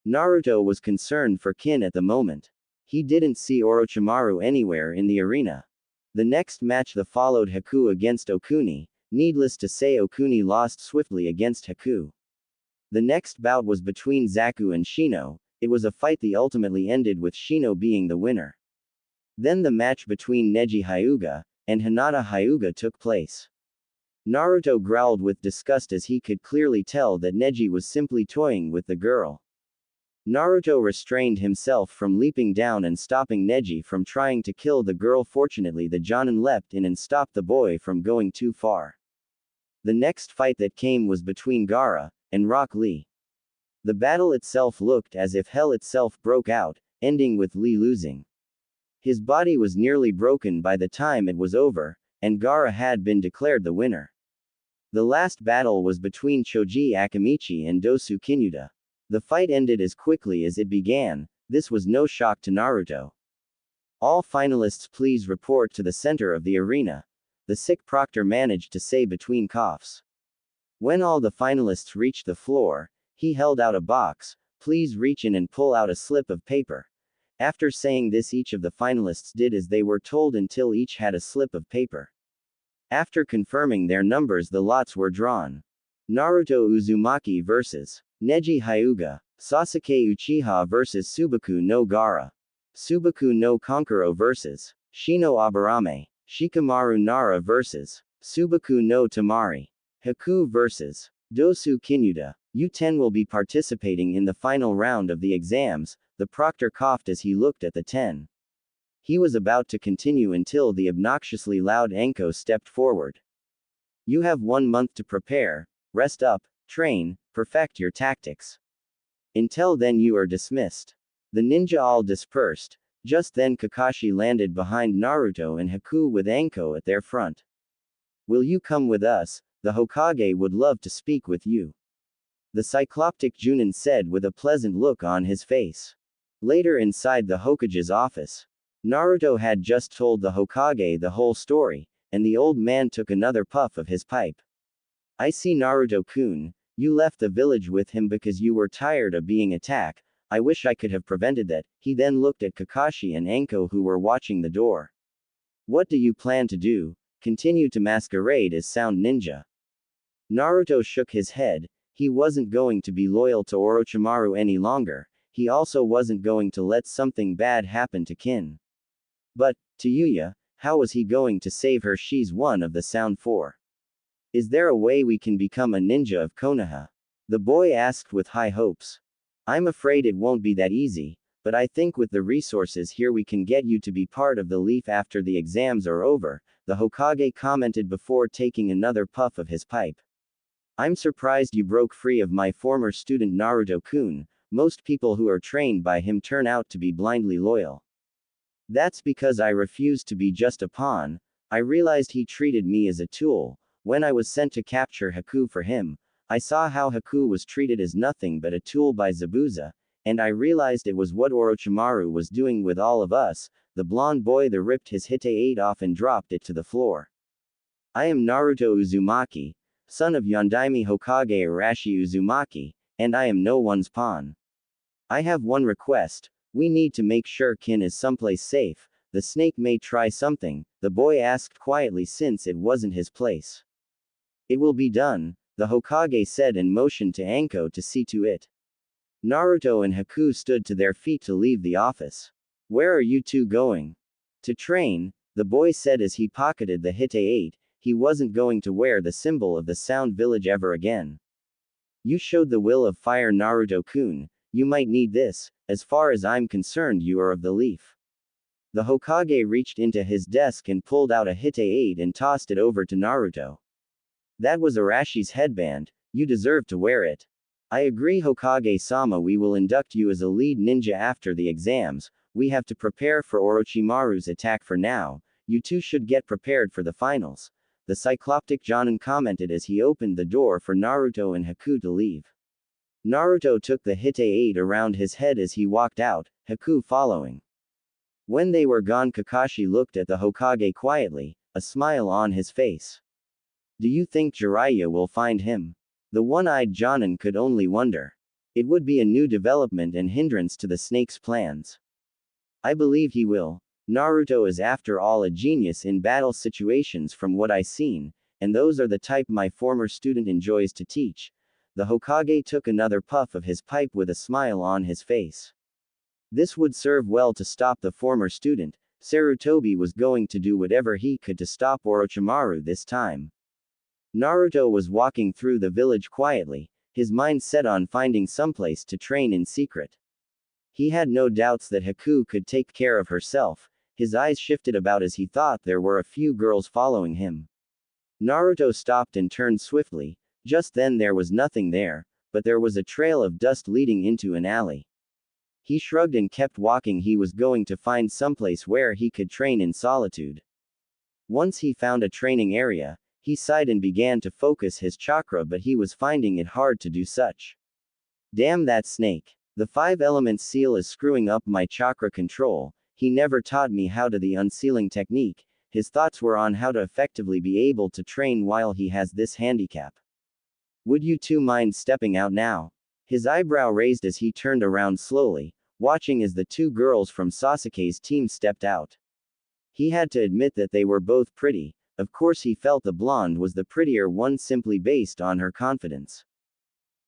Naruto was concerned for Kin at the moment. He didn't see Orochimaru anywhere in the arena. The next match that followed Haku against Okuni. Needless to say, Okuni lost swiftly against Haku. The next bout was between Zaku and Shino. It was a fight that ultimately ended with Shino being the winner. Then the match between Neji Hyuga and Hinata Hyuga took place. Naruto growled with disgust as he could clearly tell that Neji was simply toying with the girl. Naruto restrained himself from leaping down and stopping Neji from trying to kill the girl. Fortunately, the Jonin leapt in and stopped the boy from going too far. The next fight that came was between Gaara and Rock Lee. The battle itself looked as if hell itself broke out, ending with Lee losing. His body was nearly broken by the time it was over, and Gaara had been declared the winner. The last battle was between Choji Akamichi and Dosu Kinyuda. The fight ended as quickly as it began. This was no shock to Naruto. "All finalists please report to the center of the arena," the sick proctor managed to say between coughs. When all the finalists reached the floor, he held out a box. "Please reach in and pull out a slip of paper." After saying this, each of the finalists did as they were told until each had a slip of paper. After confirming their numbers, the lots were drawn. Naruto Uzumaki vs. Neji Hyuga. Sasuke Uchiha vs. Subaku no Gaara. Subaku no Kankuro vs. Shino Aburame. Shikamaru Nara vs. Subaku no Tamari. Haku vs. Dosu Kinyuda. U10 will be participating in the final round of the exams. The proctor coughed as he looked at the 10. He was about to continue until the obnoxiously loud Anko stepped forward. "You have 1 month to prepare, rest up, train, perfect your tactics. Until then you are dismissed." The ninja all dispersed. Just then Kakashi landed behind Naruto and Haku with Anko at their front. "Will you come with us? The Hokage would love to speak with you," the cycloptic Chunin said with a pleasant look on his face. Later inside the Hokage's office, Naruto had just told the Hokage the whole story, and the old man took another puff of his pipe. "I see, Naruto-kun, you left the village with him because you were tired of being attacked. I wish I could have prevented that." He then looked at Kakashi and Anko who were watching the door. "What do you plan to do? Continue to masquerade as sound ninja?" Naruto shook his head. He wasn't going to be loyal to Orochimaru any longer. He also wasn't going to let something bad happen to Kin. But, Tayuya, how was he going to save her? She's one of the Sound Four. "Is there a way we can become a ninja of Konoha?" the boy asked with high hopes. "I'm afraid it won't be that easy, but I think with the resources here we can get you to be part of the Leaf after the exams are over," the Hokage commented before taking another puff of his pipe. "I'm surprised you broke free of my former student Naruto-kun. Most people who are trained by him turn out to be blindly loyal." "That's because I refused to be just a pawn. I realized he treated me as a tool. When I was sent to capture Haku for him, I saw how Haku was treated as nothing but a tool by Zabuza, and I realized it was what Orochimaru was doing with all of us." The blonde boy that ripped his hite off and dropped it to the floor. "I am Naruto Uzumaki, son of Yondaime Hokage Arashi Uzumaki, and I am no one's pawn. I have one request. We need to make sure Kin is someplace safe. The snake may try something," the boy asked quietly since it wasn't his place. "It will be done," the Hokage said and motioned to Anko to see to it. Naruto and Haku stood to their feet to leave the office. Where are you two going? To train, the boy said as he pocketed the Hite 8, he wasn't going to wear the symbol of the Sound Village ever again. You showed the will of fire, Naruto-kun, you might need this, as far as I'm concerned you are of the leaf. The Hokage reached into his desk and pulled out a Hite 8 and tossed it over to Naruto. That was Arashi's headband, you deserve to wear it. I agree, Hokage-sama, we will induct you as a lead ninja after the exams, we have to prepare for Orochimaru's attack for now, you two should get prepared for the finals, the cycloptic Jonin commented as he opened the door for Naruto and Haku to leave. Naruto took the Hite 8 around his head as he walked out, Haku following. When they were gone, Kakashi looked at the Hokage quietly, a smile on his face. Do you think Jiraiya will find him? The one-eyed Jonin could only wonder. It would be a new development and hindrance to the snake's plans. I believe he will. Naruto is after all a genius in battle situations from what I've seen, and those are the type my former student enjoys to teach. The Hokage took another puff of his pipe with a smile on his face. This would serve well to stop the former student. Sarutobi was going to do whatever he could to stop Orochimaru this time. Naruto was walking through the village quietly, his mind set on finding someplace to train in secret. He had no doubts that Haku could take care of herself. His eyes shifted about as he thought there were a few girls following him. Naruto stopped and turned swiftly. Just then there was nothing there, but there was a trail of dust leading into an alley. He shrugged and kept walking. He was going to find someplace where he could train in solitude. Once he found a training area, he sighed and began to focus his chakra, but he was finding it hard to do such. Damn that snake. The 5-element seal is screwing up my chakra control. He never taught me how to the unsealing technique. His thoughts were on how to effectively be able to train while he has this handicap. Would you two mind stepping out now? His eyebrow raised as he turned around slowly, watching as the two girls from Sasuke's team stepped out. He had to admit that they were both pretty. Of course he felt the blonde was the prettier one simply based on her confidence.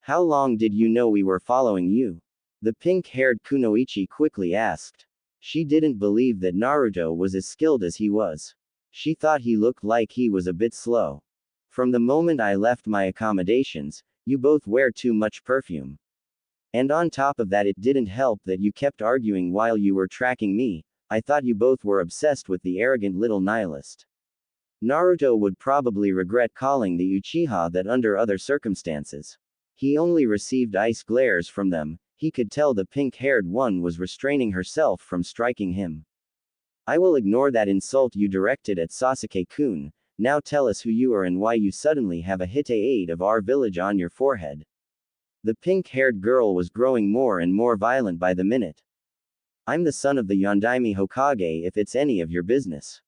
How long did you know we were following you? The pink-haired Kunoichi quickly asked. She didn't believe that Naruto was as skilled as he was. She thought he looked like he was a bit slow. From the moment I left my accommodations, you both wear too much perfume. And on top of that, it didn't help that you kept arguing while you were tracking me. I thought you both were obsessed with the arrogant little nihilist. Naruto would probably regret calling the Uchiha that under other circumstances. He only received ice glares from them. He could tell the pink-haired one was restraining herself from striking him. I will ignore that insult you directed at Sasuke-kun. Now tell us who you are and why you suddenly have a Hite 8 of our village on your forehead. The pink-haired girl was growing more and more violent by the minute. I'm the son of the Yondaime Hokage if it's any of your business.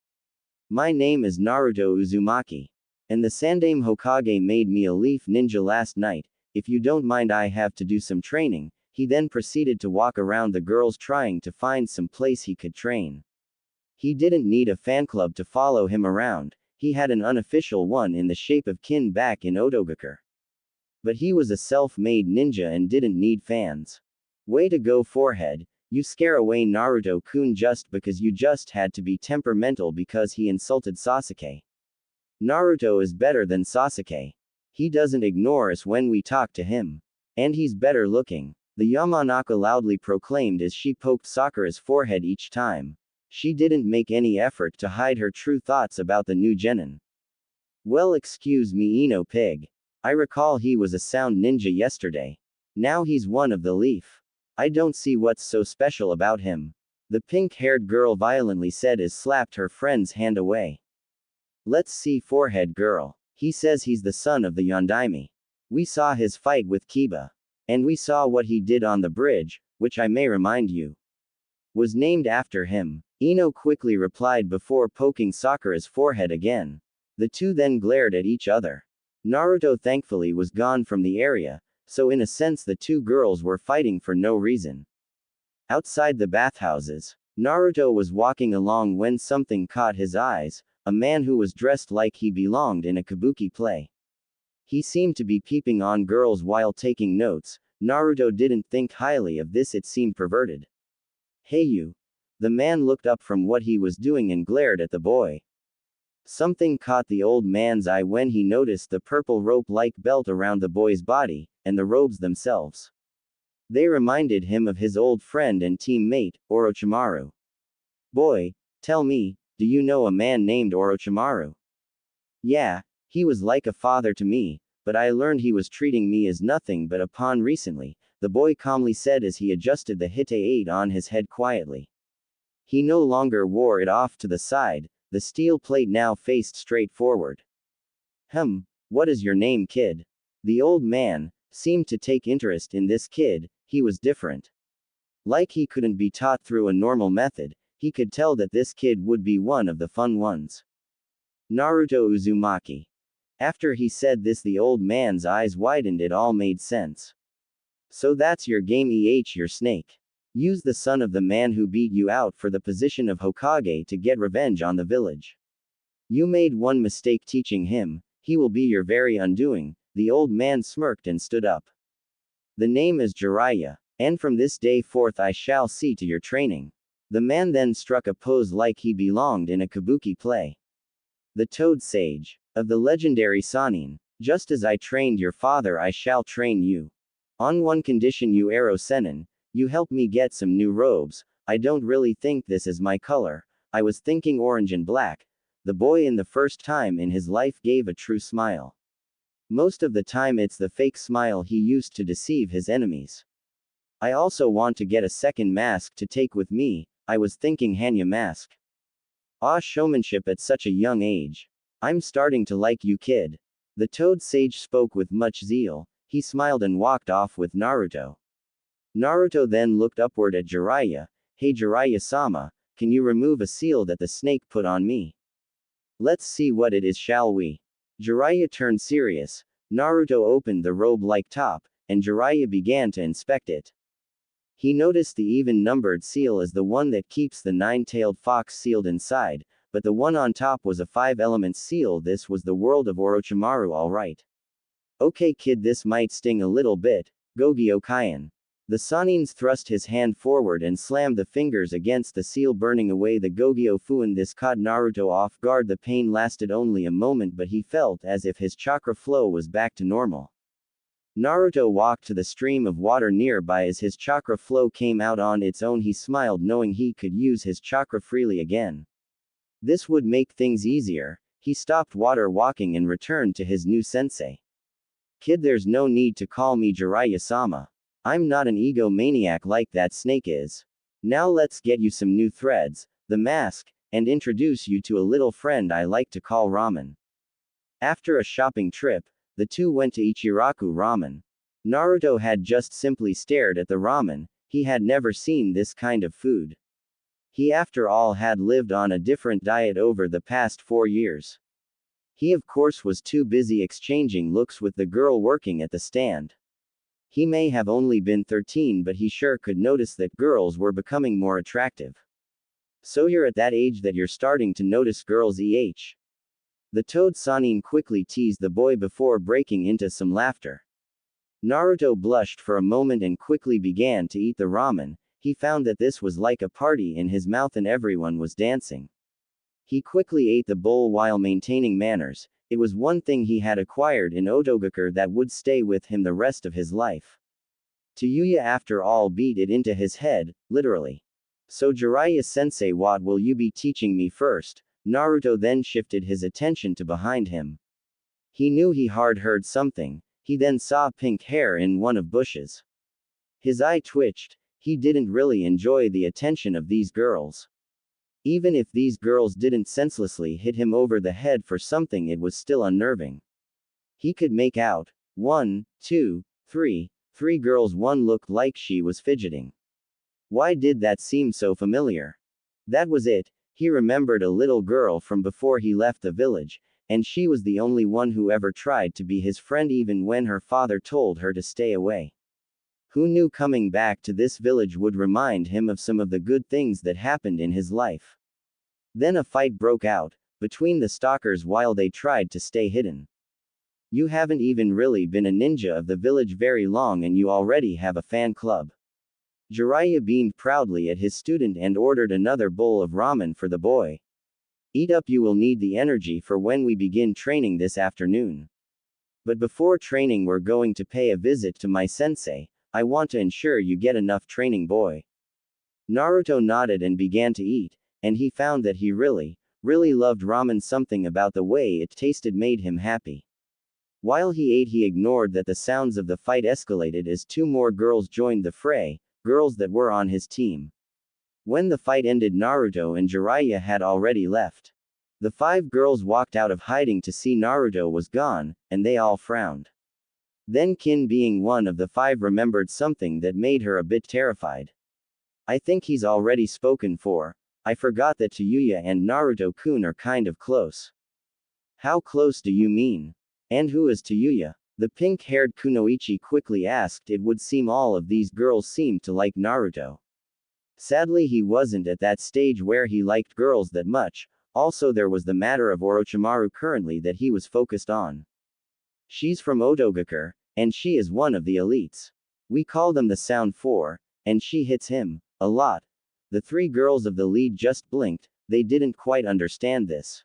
My name is Naruto Uzumaki. And the Sandaime Hokage made me a leaf ninja last night. If you don't mind, I have to do some training. He then proceeded to walk around the girls trying to find some place he could train. He didn't need a fan club to follow him around. He had an unofficial one in the shape of Kin back in Otogakure. But he was a self-made ninja and didn't need fans. Way to go, forehead. You scare away Naruto-kun just because you just had to be temperamental because he insulted Sasuke. Naruto is better than Sasuke. He doesn't ignore us when we talk to him. And he's better looking. The Yamanaka loudly proclaimed as she poked Sakura's forehead each time. She didn't make any effort to hide her true thoughts about the new genin. Well, excuse me, Ino pig. I recall he was a sound ninja yesterday. Now he's one of the leaf. I don't see what's so special about him. The pink-haired girl violently said as slapped her friend's hand away. Let's see, forehead girl. He says he's the son of the Yondaime. We saw his fight with Kiba. And we saw what he did on the bridge, which I may remind you was named after him. Ino quickly replied before poking Sakura's forehead again. The two then glared at each other. Naruto thankfully was gone from the area, so in a sense the two girls were fighting for no reason. Outside the bathhouses, Naruto was walking along when something caught his eyes, a man who was dressed like he belonged in a kabuki play. He seemed to be peeping on girls while taking notes. Naruto didn't think highly of this, it seemed perverted. Hey you. The man looked up from what he was doing and glared at the boy. Something caught the old man's eye when he noticed the purple rope-like belt around the boy's body, and the robes themselves. They reminded him of his old friend and teammate, Orochimaru. Boy, tell me, do you know a man named Orochimaru? Yeah, he was like a father to me, but I learned he was treating me as nothing but a pawn recently, the boy calmly said as he adjusted the Hite-8 on his head quietly. He no longer wore it off to the side, the steel plate now faced straight forward. What is your name, kid? The old man seemed to take interest in this kid, he was different. Like he couldn't be taught through a normal method, he could tell that this kid would be one of the fun ones. Naruto Uzumaki. After he said this, the old man's eyes widened, it all made sense. So that's your game, your snake. Use the son of the man who beat you out for the position of Hokage to get revenge on the village. You made one mistake teaching him, he will be your very undoing. The old man smirked and stood up. The name is Jiraiya, and from this day forth I shall see to your training. The man then struck a pose like he belonged in a kabuki play. The Toad Sage. Of the legendary Sannin. Just as I trained your father I shall train you. On one condition, you Aro Sennin, you help me get some new robes. I don't really think this is my color. I was thinking orange and black. The boy in the first time in his life gave a true smile. Most of the time it's the fake smile he used to deceive his enemies. I also want to get a second mask to take with me. I was thinking Hanya mask. Showmanship at such a young age. I'm starting to like you, kid. The Toad Sage spoke with much zeal. He smiled and walked off with Naruto. Naruto then looked upward at Jiraiya. Hey Jiraiya-sama, can you remove a seal that the snake put on me? Let's see what it is, shall we? Jiraiya turned serious. Naruto opened the robe-like top, and Jiraiya began to inspect it. He noticed the even-numbered seal as the one that keeps the nine-tailed fox sealed inside, but the one on top was a 5-element seal. This was the world of Orochimaru, alright. Okay kid, this might sting a little bit. Gogyo Kaian. The Sannins thrust his hand forward and slammed the fingers against the seal, burning away the Gogyo Fuin. This caught Naruto off guard. The pain lasted only a moment, but he felt as if his chakra flow was back to normal. Naruto walked to the stream of water nearby. As his chakra flow came out on its own, he smiled, knowing he could use his chakra freely again. This would make things easier. He stopped water walking and returned to his new sensei. Kid, there's no need to call me Jiraiya-sama. I'm not an egomaniac like that snake is. Now let's get you some new threads, the mask, and introduce you to a little friend I like to call Ramen. After a shopping trip, the two went to Ichiraku Ramen. Naruto had just simply stared at the ramen. He had never seen this kind of food. He, after all, had lived on a different diet over the past 4 years. He, of course, was too busy exchanging looks with the girl working at the stand. He may have only been 13, but he sure could notice that girls were becoming more attractive. So you're at that age that you're starting to notice girls, The Toad Sannin quickly teased the boy before breaking into some laughter. Naruto blushed for a moment and quickly began to eat the ramen. He found that this was like a party in his mouth and everyone was dancing. He quickly ate the bowl while maintaining manners. It was one thing he had acquired in Otogakure that would stay with him the rest of his life. Tayuya, after all, beat it into his head, literally. So Jiraiya-sensei, what will you be teaching me first? Naruto then shifted his attention to behind him. He knew he hard heard something. He then saw pink hair in one of bushes. His eye twitched. He didn't really enjoy the attention of these girls. Even if these girls didn't senselessly hit him over the head for something, it was still unnerving. He could make out 1, 2, 3 girls. One looked like she was fidgeting. Why did that seem so familiar? That was it. He remembered a little girl from before he left the village, and she was the only one who ever tried to be his friend even when her father told her to stay away. Who knew coming back to this village would remind him of some of the good things that happened in his life. Then a fight broke out between the stalkers while they tried to stay hidden. You haven't even really been a ninja of the village very long and you already have a fan club. Jiraiya beamed proudly at his student and ordered another bowl of ramen for the boy. Eat up, you will need the energy for when we begin training this afternoon. But before training we're going to pay a visit to my sensei. I want to ensure you get enough training, boy. Naruto nodded and began to eat, and he found that he really loved ramen. Something about the way it tasted made him happy. While he ate he ignored that the sounds of the fight escalated as two more girls joined the fray, girls that were on his team. When the fight ended Naruto and Jiraiya had already left. The 5 girls walked out of hiding to see Naruto was gone, and they all frowned. Then Kin, being one of the 5, remembered something that made her a bit terrified. I think he's already spoken for. I forgot that Tayuya and Naruto-kun are kind of close. How close do you mean? And who is Tayuya? The pink-haired Kunoichi quickly asked. It would seem all of these girls seemed to like Naruto. Sadly he wasn't at that stage where he liked girls that much. Also there was the matter of Orochimaru currently that he was focused on. She's from Otogakure, and she is one of the elites. We call them the Sound 4, and she hits him a lot. The 3 girls of the lead just blinked. They didn't quite understand this.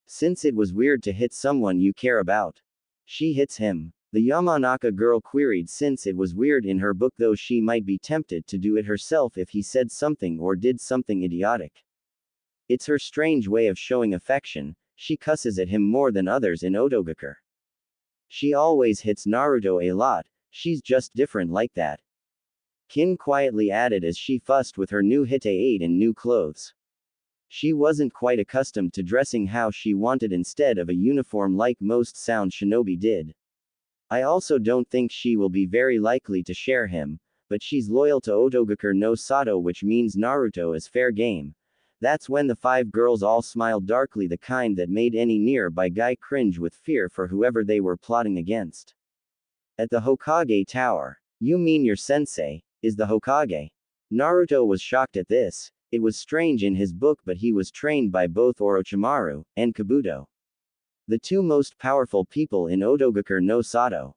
Since it was weird to hit someone you care about. She hits him. The Yamanaka girl queried since it was weird in her book, though she might be tempted to do it herself if he said something or did something idiotic. It's her strange way of showing affection. She cusses at him more than others in Otogakure. She always hits Naruto a lot. She's just different like that. Kin quietly added as she fussed with her new Hite 8 and new clothes. She wasn't quite accustomed to dressing how she wanted instead of a uniform like most Sound Shinobi did. I also don't think she will be very likely to share him, but she's loyal to Otogakure no Sato, which means Naruto is fair game. That's when the 5 girls all smiled darkly, the kind that made any nearby guy cringe with fear for whoever they were plotting against. At the Hokage Tower. You mean your sensei is the Hokage? Naruto was shocked at this. It was strange in his book, but he was trained by both Orochimaru and Kabuto, the 2 most powerful people in Otogakure no Sato.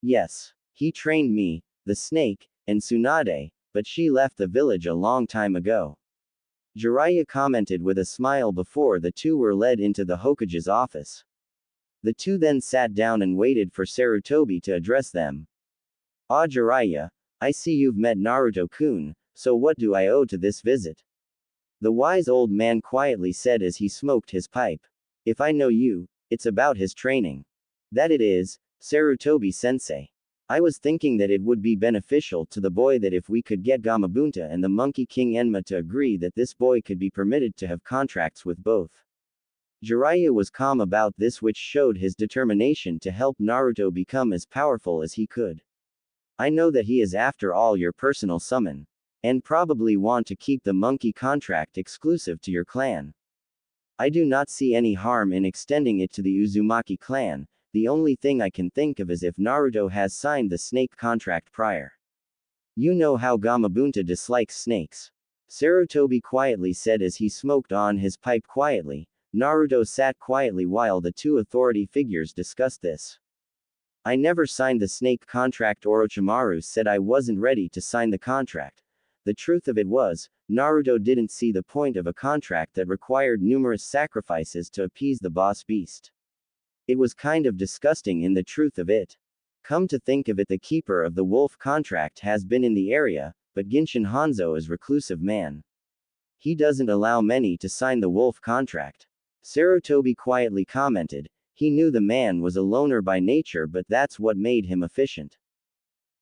Yes, he trained me, the snake, and Tsunade, but she left the village a long time ago. Jiraiya commented with a smile before the 2 were led into the Hokage's office. The 2 then sat down and waited for Sarutobi to address them. Ah, Jiraiya, I see you've met Naruto-kun, so what do I owe to this visit? The wise old man quietly said as he smoked his pipe. If I know you, it's about his training. That it is, Sarutobi-sensei. I was thinking that it would be beneficial to the boy that if we could get Gamabunta and the Monkey King Enma to agree that this boy could be permitted to have contracts with both. Jiraiya was calm about this, which showed his determination to help Naruto become as powerful as he could. I know that he is after all your personal summon. And probably want to keep the monkey contract exclusive to your clan. I do not see any harm in extending it to the Uzumaki clan. The only thing I can think of is if Naruto has signed the snake contract prior. You know how Gamabunta dislikes snakes. Sarutobi quietly said as he smoked on his pipe quietly. Naruto sat quietly while the 2 authority figures discussed this. I never signed the snake contract. Orochimaru said I wasn't ready to sign the contract. The truth of it was, Naruto didn't see the point of a contract that required numerous sacrifices to appease the boss beast. It was kind of disgusting in the truth of it. Come to think of it, the keeper of the wolf contract has been in the area, but Genshin Hanzo is reclusive man. He doesn't allow many to sign the wolf contract. Sarutobi quietly commented. He knew the man was a loner by nature, but that's what made him efficient.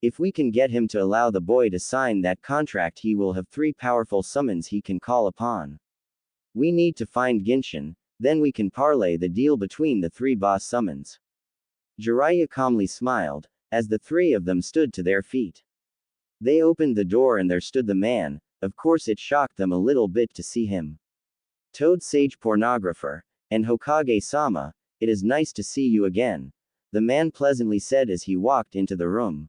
If we can get him to allow the boy to sign that contract, he will have 3 powerful summons he can call upon. We need to find Genshin, then we can parlay the deal between the 3 boss summons. Jiraiya calmly smiled, as the 3 of them stood to their feet. They opened the door and there stood the man. Of course it shocked them a little bit to see him. Toad Sage Pornographer, and Hokage-sama, it is nice to see you again, the man pleasantly said as he walked into the room.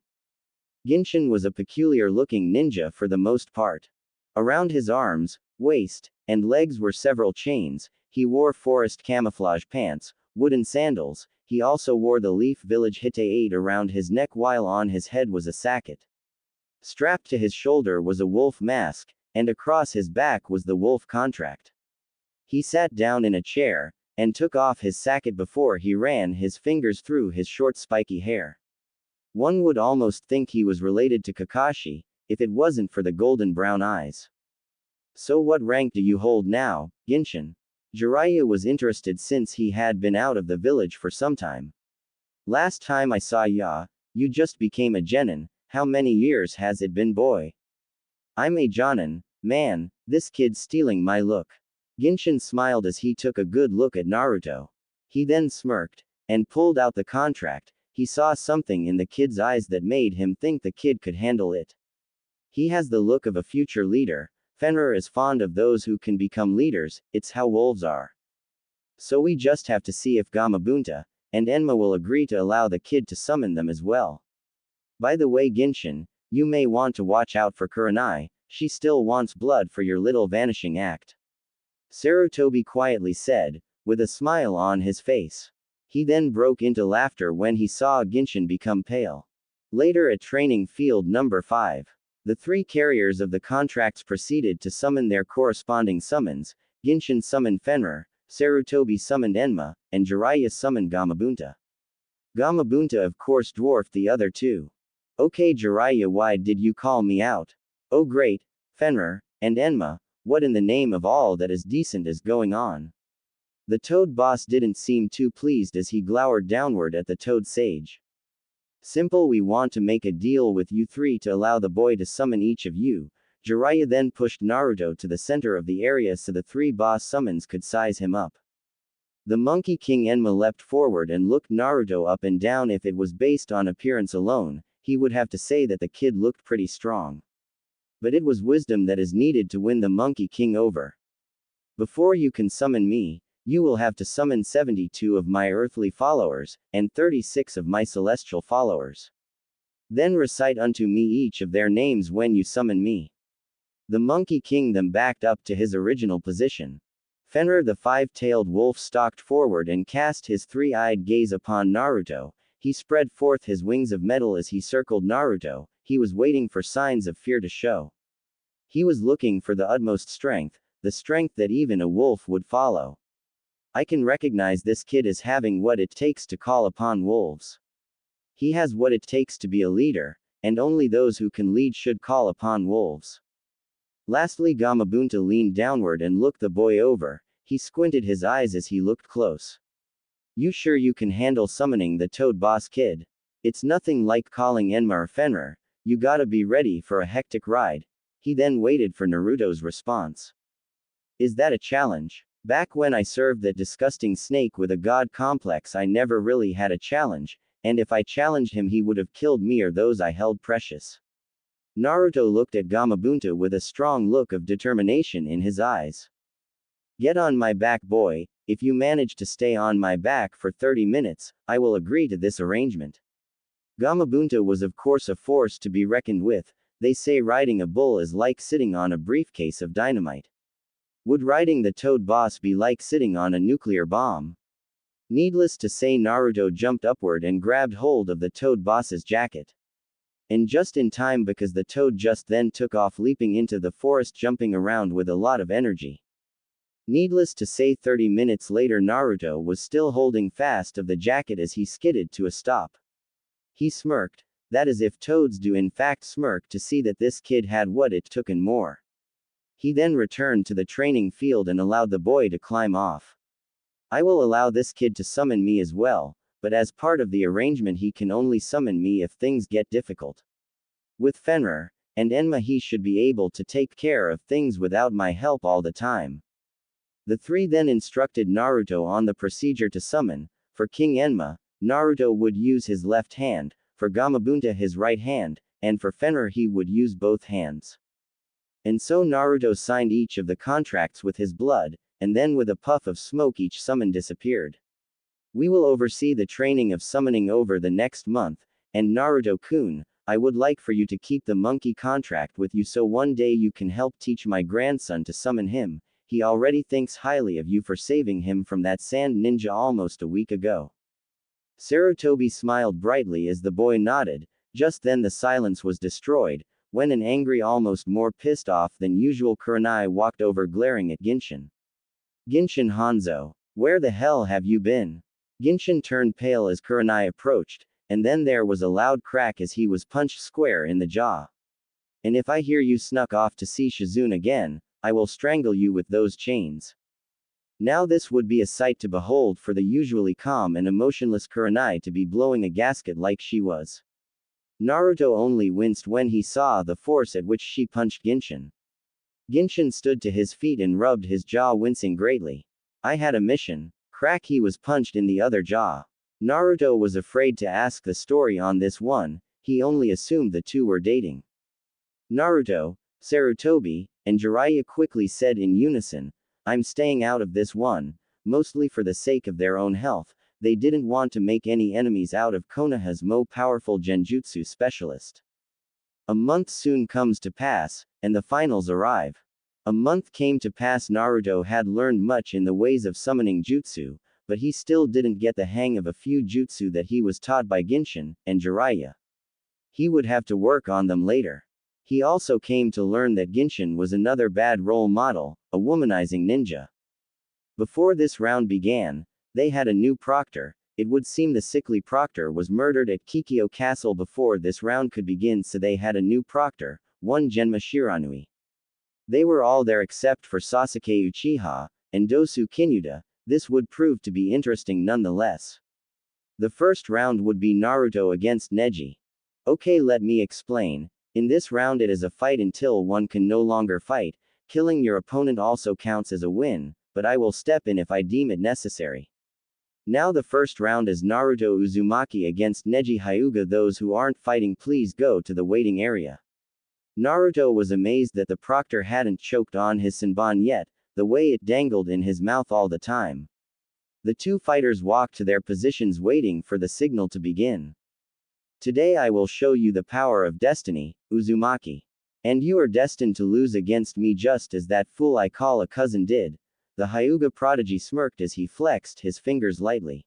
Genshin was a peculiar-looking ninja for the most part. Around his arms, waist, and legs were several chains. He wore forest camouflage pants, wooden sandals. He also wore the Leaf Village Hite 8 around his neck while on his head was a sacket. Strapped to his shoulder was a wolf mask, and across his back was the wolf contract. He sat down in a chair, and took off his sacket before he ran his fingers through his short spiky hair. One would almost think he was related to Kakashi, if it wasn't for the golden brown eyes. So what rank do you hold now, Genshin? Jiraiya was interested since he had been out of the village for some time. Last time I saw ya, you just became a genin. How many years has it been, boy? I'm a jonin, man. This kid's stealing my look. Genshin smiled as he took a good look at Naruto. He then smirked, and pulled out the contract. He saw something in the kid's eyes that made him think the kid could handle it. He has the look of a future leader. Fenrir is fond of those who can become leaders, it's how wolves are. So we just have to see if Gamabunta and Enma will agree to allow the kid to summon them as well. By the way, Genshin, you may want to watch out for Kurenai, she still wants blood for your little vanishing act. Sarutobi quietly said, with a smile on his face. He then broke into laughter when he saw Genshin become pale. Later at training field number 5. The 3 carriers of the contracts proceeded to summon their corresponding summons. Genshin summoned Fenrir, Sarutobi summoned Enma, and Jiraiya summoned Gamabunta. Gamabunta of course dwarfed the other 2. Okay Jiraiya, why did you call me out? Oh great, Fenrir, and Enma, what in the name of all that is decent is going on? The Toad boss didn't seem too pleased as he glowered downward at the Toad sage. Simple, we want to make a deal with you 3 to allow the boy to summon each of you. Jiraiya then pushed Naruto to the center of the area so the 3 boss summons could size him up. The Monkey King Enma leapt forward and looked Naruto up and down. If it was based on appearance alone, he would have to say that the kid looked pretty strong. But it was wisdom that is needed to win the Monkey King over. Before you can summon me, you will have to summon 72 of my earthly followers, and 36 of my celestial followers. Then recite unto me each of their names when you summon me. The Monkey King then backed up to his original position. Fenrir the 5-tailed wolf stalked forward and cast his 3-eyed gaze upon Naruto. He spread forth his wings of metal as he circled Naruto. He was waiting for signs of fear to show. He was looking for the utmost strength, the strength that even a wolf would follow. I can recognize this kid as having what it takes to call upon wolves. He has what it takes to be a leader, and only those who can lead should call upon wolves. Lastly, Gamabunta leaned downward and looked the boy over. He squinted his eyes as he looked close. You sure you can handle summoning the Toad boss, kid? It's nothing like calling Enma or Fenrir. You gotta be ready for a hectic ride. He then waited for Naruto's response. Is that a challenge? Back when I served that disgusting snake with a god complex, I never really had a challenge, and if I challenged him he would have killed me or those I held precious. Naruto looked at Gamabunta with a strong look of determination in his eyes. Get on my back, boy. If you manage to stay on my back for 30 minutes, I will agree to this arrangement. Gamabunta was of course a force to be reckoned with. They say riding a bull is like sitting on a briefcase of dynamite. Would riding the Toad boss be like sitting on a nuclear bomb? Needless to say, Naruto jumped upward and grabbed hold of the Toad boss's jacket. And just in time, because the Toad just then took off leaping into the forest, jumping around with a lot of energy. Needless to say, 30 minutes later Naruto was still holding fast of the jacket as he skidded to a stop. He smirked. That is if toads do in fact smirk to see that this kid had what it took and more. He then returned to the training field and allowed the boy to climb off. I will allow this kid to summon me as well, but as part of the arrangement he can only summon me if things get difficult. With Fenrir and Enma he should be able to take care of things without my help all the time. The 3 then instructed Naruto on the procedure to summon. For King Enma, Naruto would use his left hand, for Gamabunta his right hand, and for Fenrir he would use both hands. And so Naruto signed each of the contracts with his blood, and then with a puff of smoke each summon disappeared. We will oversee the training of summoning over the next month, and Naruto-kun, I would like for you to keep the monkey contract with you so one day you can help teach my grandson to summon him. He already thinks highly of you for saving him from that sand ninja almost a week ago. Sarutobi smiled brightly as the boy nodded. Just then the silence was destroyed, when an angry, almost more pissed off than usual Kurenai walked over glaring at Genshin. Genshin Hanzo. Where the hell have you been? Genshin turned pale as Kurenai approached, and then there was a loud crack as he was punched square in the jaw. And if I hear you snuck off to see Shizune again, I will strangle you with those chains. Now this would be a sight to behold for the usually calm and emotionless Kurenai to be blowing a gasket like she was. Naruto only winced when he saw the force at which she punched Genshin. Genshin stood to his feet and rubbed his jaw, wincing greatly. I had a mission. Crack, he was punched in the other jaw. Naruto was afraid to ask the story on this one, he only assumed the two were dating. Naruto, Sarutobi, and Jiraiya quickly said in unison, I'm staying out of this one, mostly for the sake of their own health. They didn't want to make any enemies out of Konoha's most powerful genjutsu specialist. A month soon comes to pass, and the finals arrive. A month came to pass. Naruto had learned much in the ways of summoning jutsu, but he still didn't get the hang of a few jutsu that he was taught by Genshin and Jiraiya. He would have to work on them later. He also came to learn that Genshin was another bad role model, a womanizing ninja. Before this round began, they had a new proctor. It would seem the sickly proctor was murdered at Kikyo Castle before this round could begin, so they had a new proctor, one Genma Shiranui. They were all there except for Sasuke Uchiha and Dosu Kinuda. This would prove to be interesting nonetheless. The first round would be Naruto against Neji. Okay, let me explain. In this round it is a fight until one can no longer fight. Killing your opponent also counts as a win, but I will step in if I deem it necessary. Now the first round is Naruto Uzumaki against Neji Hyuga. Those who aren't fighting, please go to the waiting area. Naruto was amazed that the proctor hadn't choked on his senbon yet, the way it dangled in his mouth all the time. The two fighters walked to their positions waiting for the signal to begin. Today I will show you the power of destiny, Uzumaki. And you are destined to lose against me just as that fool I call a cousin did. The Hyuga prodigy smirked as he flexed his fingers lightly.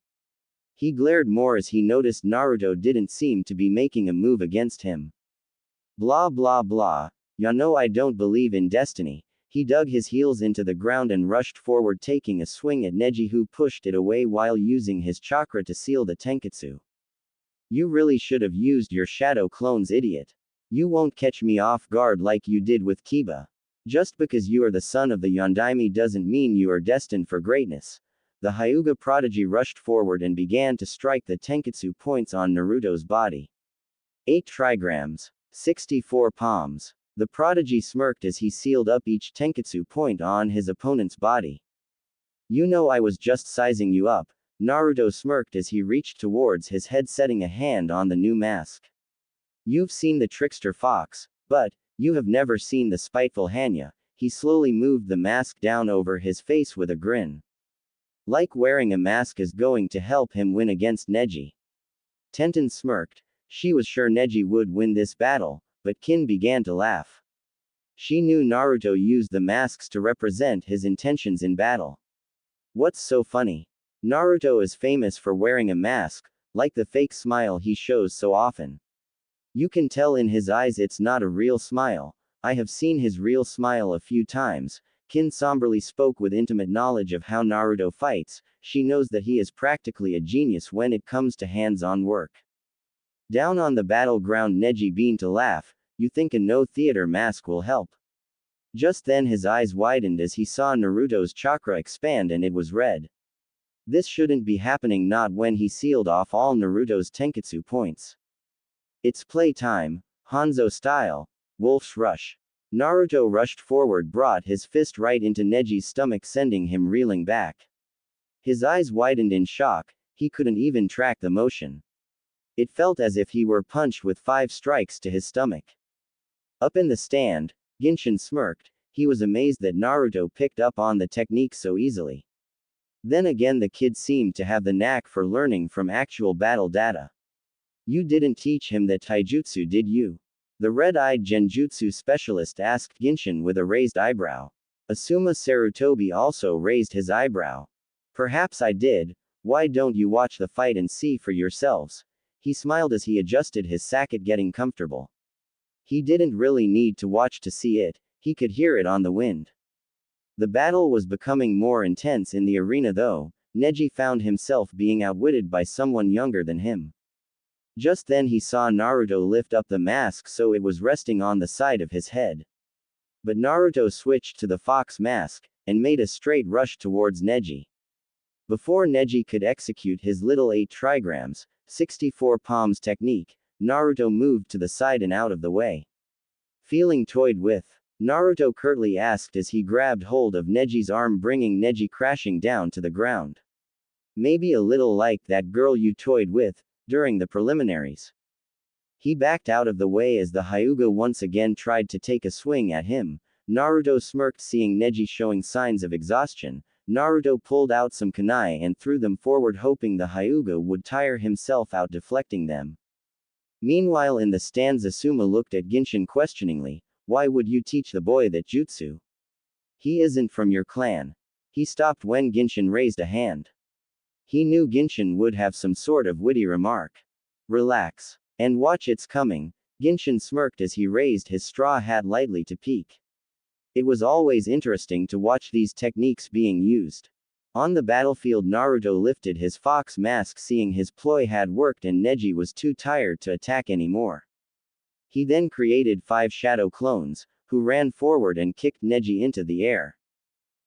He glared more as he noticed Naruto didn't seem to be making a move against him. Blah blah blah, ya know I don't believe in destiny. He dug his heels into the ground and rushed forward, taking a swing at Neji, who pushed it away while using his chakra to seal the tenketsu. You really should have used your shadow clones, idiot. You won't catch me off guard like you did with Kiba. Just because you are the son of the Yondaime doesn't mean you are destined for greatness. The Hyuga prodigy rushed forward and began to strike the tenketsu points on Naruto's body. 8 trigrams. 64 palms. The prodigy smirked as he sealed up each tenketsu point on his opponent's body. You know I was just sizing you up. Naruto smirked as he reached towards his head, setting a hand on the new mask. You've seen the trickster fox, but you have never seen the spiteful Hanya. He slowly moved the mask down over his face with a grin. Like wearing a mask is going to help him win against Neji. Tenten smirked. She was sure Neji would win this battle, but Kin began to laugh. She knew Naruto used the masks to represent his intentions in battle. What's so funny? Naruto is famous for wearing a mask, like the fake smile he shows so often. You can tell in his eyes it's not a real smile. I have seen his real smile a few times. Kin somberly spoke with intimate knowledge of how Naruto fights. She knows that he is practically a genius when it comes to hands-on work. Down on the battleground, Neji began to laugh. You think a no theater mask will help? Just then his eyes widened as he saw Naruto's chakra expand, and it was red. This shouldn't be happening, not when he sealed off all Naruto's tenketsu points. It's playtime, Hanzo style. Wolf's rush. Naruto rushed forward, brought his fist right into Neji's stomach, sending him reeling back. His eyes widened in shock. He couldn't even track the motion. It felt as if he were punched with 5 strikes to his stomach. Up in the stand, Genshin smirked. He was amazed that Naruto picked up on the technique so easily. Then again, the kid seemed to have the knack for learning from actual battle data. You didn't teach him that taijutsu, did you? The red-eyed genjutsu specialist asked Genshin with a raised eyebrow. Asuma Sarutobi also raised his eyebrow. Perhaps I did. Why don't you watch the fight and see for yourselves? He smiled as he adjusted his sacket, getting comfortable. He didn't really need to watch to see it, he could hear it on the wind. The battle was becoming more intense in the arena though. Neji found himself being outwitted by someone younger than him. Just then he saw Naruto lift up the mask so it was resting on the side of his head. But Naruto switched to the fox mask, and made a straight rush towards Neji. Before Neji could execute his little 8 trigrams, 64 palms technique, Naruto moved to the side and out of the way. Feeling toyed with, Naruto curtly asked as he grabbed hold of Neji's arm, bringing Neji crashing down to the ground. Maybe a little like that girl you toyed with, during the preliminaries. He backed out of the way as the Hyuga once again tried to take a swing at him. Naruto smirked seeing Neji showing signs of exhaustion. Naruto pulled out some kunai and threw them forward, hoping the Hyuga would tire himself out deflecting them. Meanwhile in the stands Asuma looked at Genshin questioningly. Why would you teach the boy that jutsu? He isn't from your clan. He stopped when Genshin raised a hand. He knew Genshin would have some sort of witty remark. Relax. And watch, it's coming. Genshin smirked as he raised his straw hat lightly to peek. It was always interesting to watch these techniques being used. On the battlefield Naruto lifted his fox mask seeing his ploy had worked and Neji was too tired to attack anymore. He then created 5 shadow clones, who ran forward and kicked Neji into the air.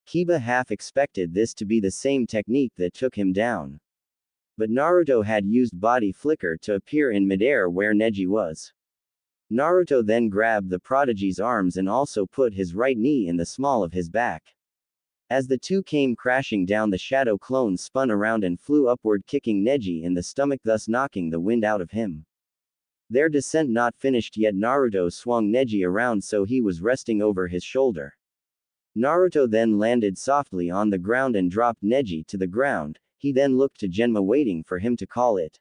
Kiba half expected this to be the same technique that took him down. But Naruto had used body flicker to appear in midair where Neji was. Naruto then grabbed the prodigy's arms and also put his right knee in the small of his back. As the two came crashing down, the shadow clones spun around and flew upward, kicking Neji in the stomach, thus knocking the wind out of him. Their descent not finished yet, Naruto swung Neji around so he was resting over his shoulder. Naruto then landed softly on the ground and dropped Neji to the ground. He then looked to Genma, waiting for him to call it.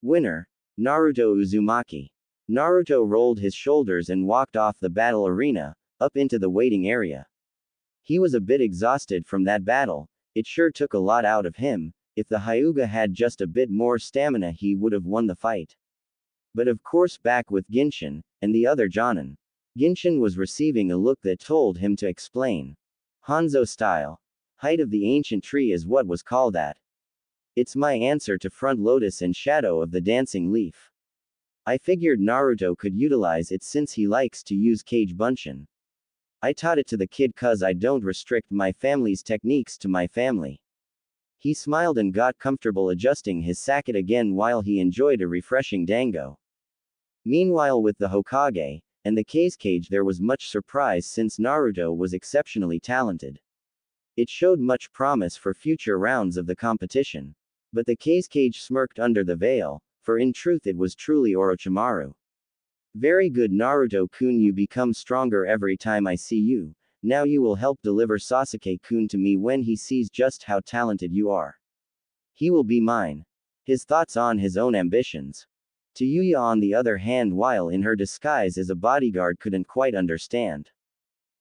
Winner, Naruto Uzumaki. Naruto rolled his shoulders and walked off the battle arena, up into the waiting area. He was a bit exhausted from that battle. It sure took a lot out of him. If the Hyuga had just a bit more stamina he would have won the fight. But of course back with Genshin, and the other Jonin. Genshin was receiving a look that told him to explain. Hanzo style. Height of the ancient tree is what was called that. It's my answer to front lotus and shadow of the dancing leaf. I figured Naruto could utilize it since he likes to use Kage Bunshin. I taught it to the kid cause I don't restrict my family's techniques to my family. He smiled and got comfortable adjusting his sacket again while he enjoyed a refreshing dango. Meanwhile with the Hokage and the Kage there was much surprise since Naruto was exceptionally talented. It showed much promise for future rounds of the competition. But the Kage smirked under the veil, for in truth it was truly Orochimaru. Very good Naruto-kun, you become stronger every time I see you. Now you will help deliver Sasuke-kun to me when he sees just how talented you are. He will be mine. His thoughts on his own ambitions. Tayuya on the other hand, while in her disguise as a bodyguard, couldn't quite understand.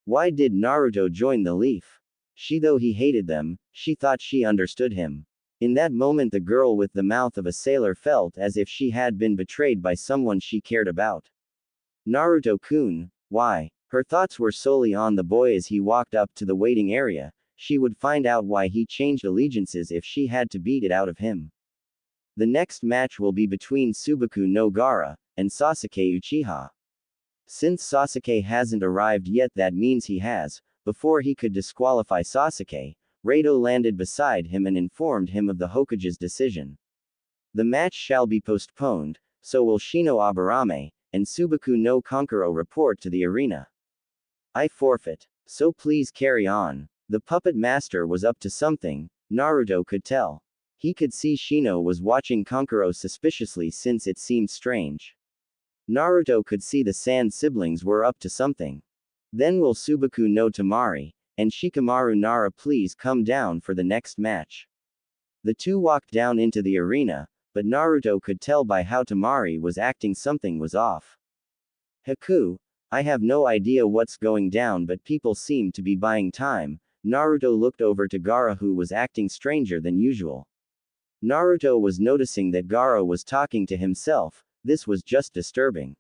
Why did Naruto join the Leaf? Though he hated them, she thought she understood him. In that moment the girl with the mouth of a sailor felt as if she had been betrayed by someone she cared about. Naruto-kun, why? Her thoughts were solely on the boy. As he walked up to the waiting area, she would find out why he changed allegiances if she had to beat it out of him. The next match will be between Subaku no Gaara and Sasuke Uchiha. Since Sasuke hasn't arrived yet, that means he has. Before he could disqualify Sasuke, Rado landed beside him and informed him of the Hokage's decision. The match shall be postponed, so will Shino Aburame and Subaku no Kankuro report to the arena. I forfeit. So please carry on. The puppet master was up to something, Naruto could tell. He could see Shino was watching Kankuro suspiciously since it seemed strange. Naruto could see the Sand siblings were up to something. Then will Subaku no Tamari and Shikamaru Nara please come down for the next match? The two walked down into the arena, but Naruto could tell by how Tamari was acting something was off. Haku, I have no idea what's going down, but people seem to be buying time. Naruto looked over to Gaara, who was acting stranger than usual. Naruto was noticing that Gaara was talking to himself. This was just disturbing.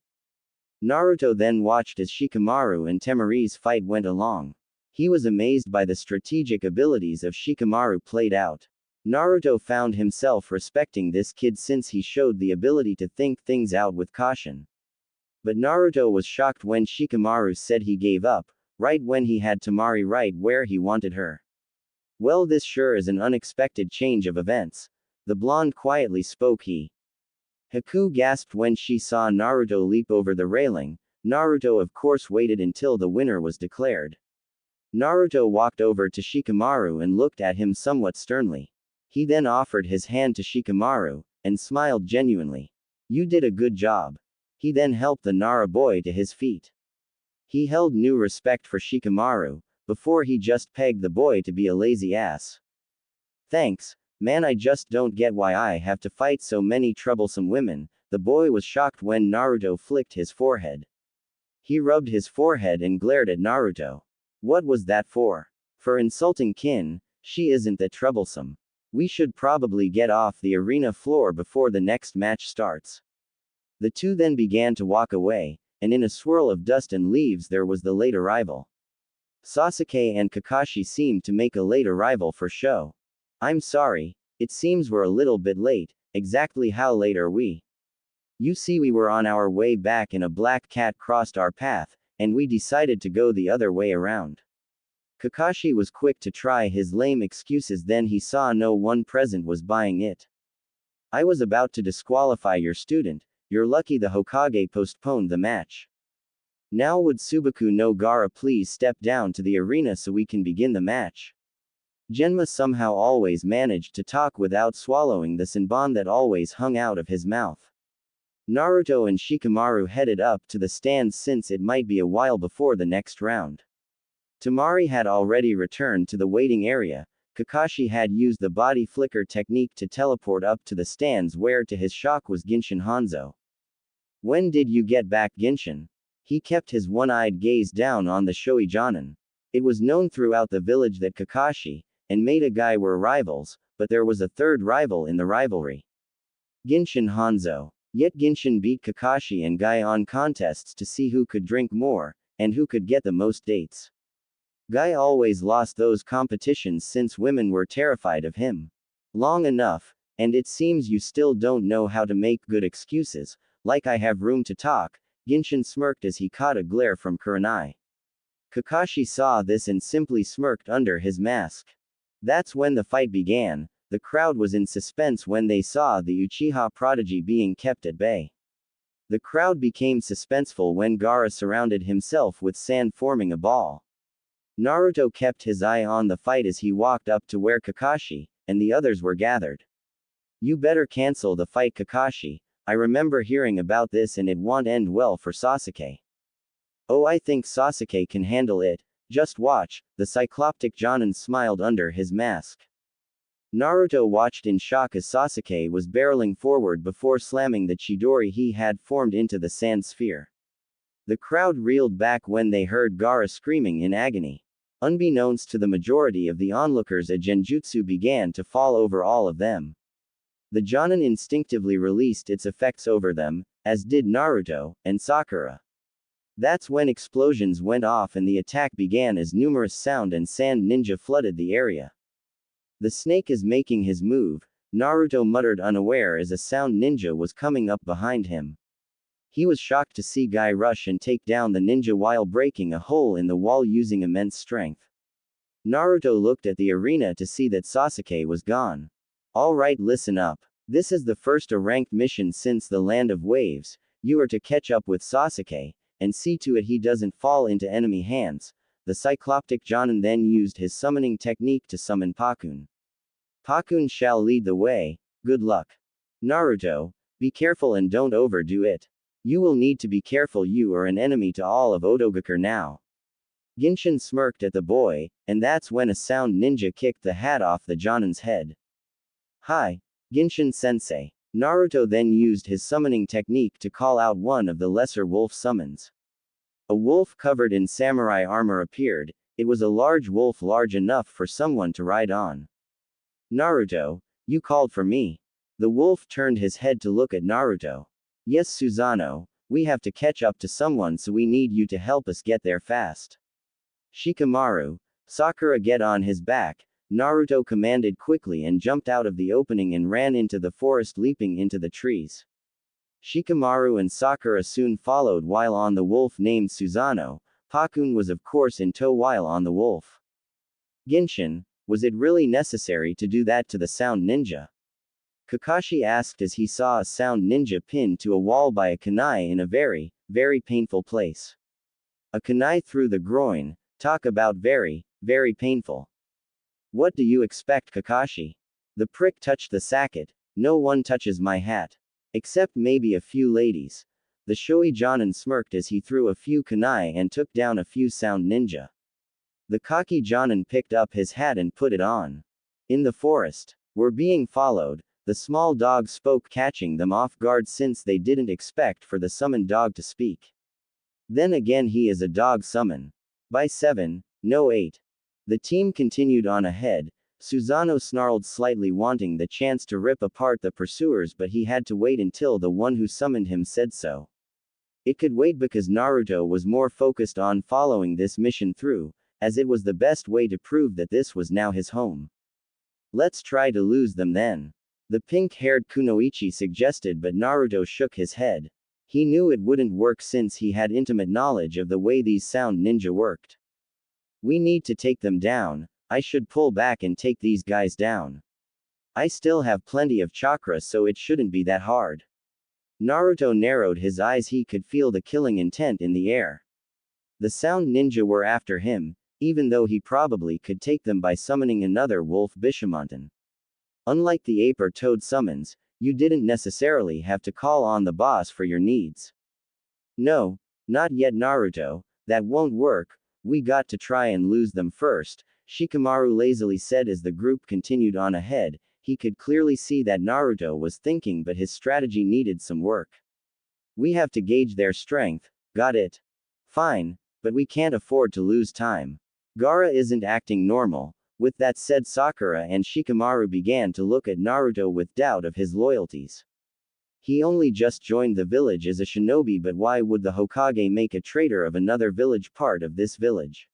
Naruto then watched as Shikamaru and Temari's fight went along. He was amazed by the strategic abilities of Shikamaru played out. Naruto found himself respecting this kid since he showed the ability to think things out with caution. But Naruto was shocked when Shikamaru said he gave up, right when he had Temari right where he wanted her. Well, this sure is an unexpected change of events. The blonde quietly spoke. Haku gasped when she saw Naruto leap over the railing. Naruto of course waited until the winner was declared. Naruto walked over to Shikamaru and looked at him somewhat sternly. He then offered his hand to Shikamaru, and smiled genuinely. You did a good job. He then helped the Nara boy to his feet. He held new respect for Shikamaru, before he just pegged the boy to be a lazy ass. Thanks, man, I just don't get why I have to fight so many troublesome women. The boy was shocked when Naruto flicked his forehead. He rubbed his forehead and glared at Naruto. What was that for? For insulting kin. She isn't that troublesome. We should probably get off the arena floor before the next match starts. The two then began to walk away, and in a swirl of dust and leaves there was the late arrival. Sasuke and Kakashi seemed to make a late arrival for show. I'm sorry, it seems we're a little bit late. Exactly how late are we? You see, we were on our way back and a black cat crossed our path, and we decided to go the other way around. Kakashi was quick to try his lame excuses, then he saw no one present was buying it. I was about to disqualify your student. You're lucky the Hokage postponed the match. Now would Subaku no Gaara please step down to the arena so we can begin the match? Genma somehow always managed to talk without swallowing the senbon that always hung out of his mouth. Naruto and Shikamaru headed up to the stands since it might be a while before the next round. Temari had already returned to the waiting area. Kakashi had used the body flicker technique to teleport up to the stands where to his shock was Genshin Hanzo. When did you get back, Genshin? He kept his one-eyed gaze down on the Shoijonin. It was known throughout the village that Kakashi and Maida Guy were rivals, but there was a third rival in the rivalry. Genshin Hanzo. Yet Genshin beat Kakashi and Guy on contests to see who could drink more, and who could get the most dates. Guy always lost those competitions since women were terrified of him. Long enough, and it seems you still don't know how to make good excuses, like I have room to talk. Genshin smirked as he caught a glare from Kurenai. Kakashi saw this and simply smirked under his mask. That's when the fight began. The crowd was in suspense when they saw the Uchiha prodigy being kept at bay. The crowd became suspenseful when Gaara surrounded himself with sand forming a ball. Naruto kept his eye on the fight as he walked up to where Kakashi and the others were gathered. You better cancel the fight, Kakashi. I remember hearing about this and it won't end well for Sasuke. Oh, I think Sasuke can handle it. Just watch. The cycloptic Jonin smiled under his mask. Naruto watched in shock as Sasuke was barreling forward before slamming the Chidori he had formed into the sand sphere. The crowd reeled back when they heard Gaara screaming in agony. Unbeknownst to the majority of the onlookers, a genjutsu began to fall over all of them. The Jonin instinctively released its effects over them, as did Naruto and Sakura. That's when explosions went off and the attack began as numerous sound and sand ninja flooded the area. The snake is making his move, Naruto muttered unaware as a sound ninja was coming up behind him. He was shocked to see Guy rush and take down the ninja while breaking a hole in the wall using immense strength. Naruto looked at the arena to see that Sasuke was gone. Alright, listen up. This is the first ranked mission since the Land of Waves. You are to catch up with Sasuke, and see to it he doesn't fall into enemy hands. The cycloptic Jonin then used his summoning technique to summon Pakun. Pakun shall lead the way. Good luck. Naruto, be careful and don't overdo it. You will need to be careful, you are an enemy to all of Otogakure now. Genshin smirked at the boy, and that's when a sound ninja kicked the hat off the Jonin's head. Hi, Genshin sensei. Naruto then used his summoning technique to call out one of the lesser wolf summons. A wolf covered in samurai armor appeared. It was a large wolf, large enough for someone to ride on. Naruto, You called for me. The wolf turned his head to look at Naruto. Yes, Susanoo, we have to catch up to someone, so we need you to help us get there fast. Shikamaru, Sakura, get on his back, Naruto commanded quickly and jumped out of the opening and ran into the forest, leaping into the trees. Shikamaru and Sakura soon followed while on the wolf named Susanoo. Pakun was of course in tow while on the wolf. Genshin, was it really necessary to do that to the sound ninja? Kakashi asked as he saw a sound ninja pinned to a wall by a kunai in a very, very painful place. A kunai through the groin, talk about very, very painful. What do you expect, Kakashi? The prick touched the sacket. No one touches my hat. Except maybe a few ladies. The showy Jonin smirked as he threw a few kunai and took down a few sound ninja. The cocky Jonin picked up his hat and put it on. In the forest, we're being followed, the small dog spoke, catching them off guard since they didn't expect for the summoned dog to speak. Then again, he is a dog summon. By 7, no 8. The team continued on ahead. Susanoo snarled slightly, wanting the chance to rip apart the pursuers, but he had to wait until the one who summoned him said so. It could wait because Naruto was more focused on following this mission through, as it was the best way to prove that this was now his home. Let's try to lose them then. The pink-haired Kunoichi suggested, but Naruto shook his head. He knew it wouldn't work since he had intimate knowledge of the way these sound ninja worked. We need to take them down. I should pull back and take these guys down. I still have plenty of chakra, so it shouldn't be that hard. Naruto narrowed his eyes. He could feel the killing intent in the air. The sound ninja were after him, even though he probably could take them by summoning another wolf Bishamontan. Unlike the ape or toad summons, you didn't necessarily have to call on the boss for your needs. No, not yet, Naruto, that won't work. We got to try and lose them first, Shikamaru lazily said as the group continued on ahead. He could clearly see that Naruto was thinking, but his strategy needed some work. We have to gauge their strength, got it? Fine, but we can't afford to lose time. Gaara isn't acting normal. With that said, Sakura and Shikamaru began to look at Naruto with doubt of his loyalties. He only just joined the village as a shinobi, but why would the Hokage make a traitor of another village part of this village?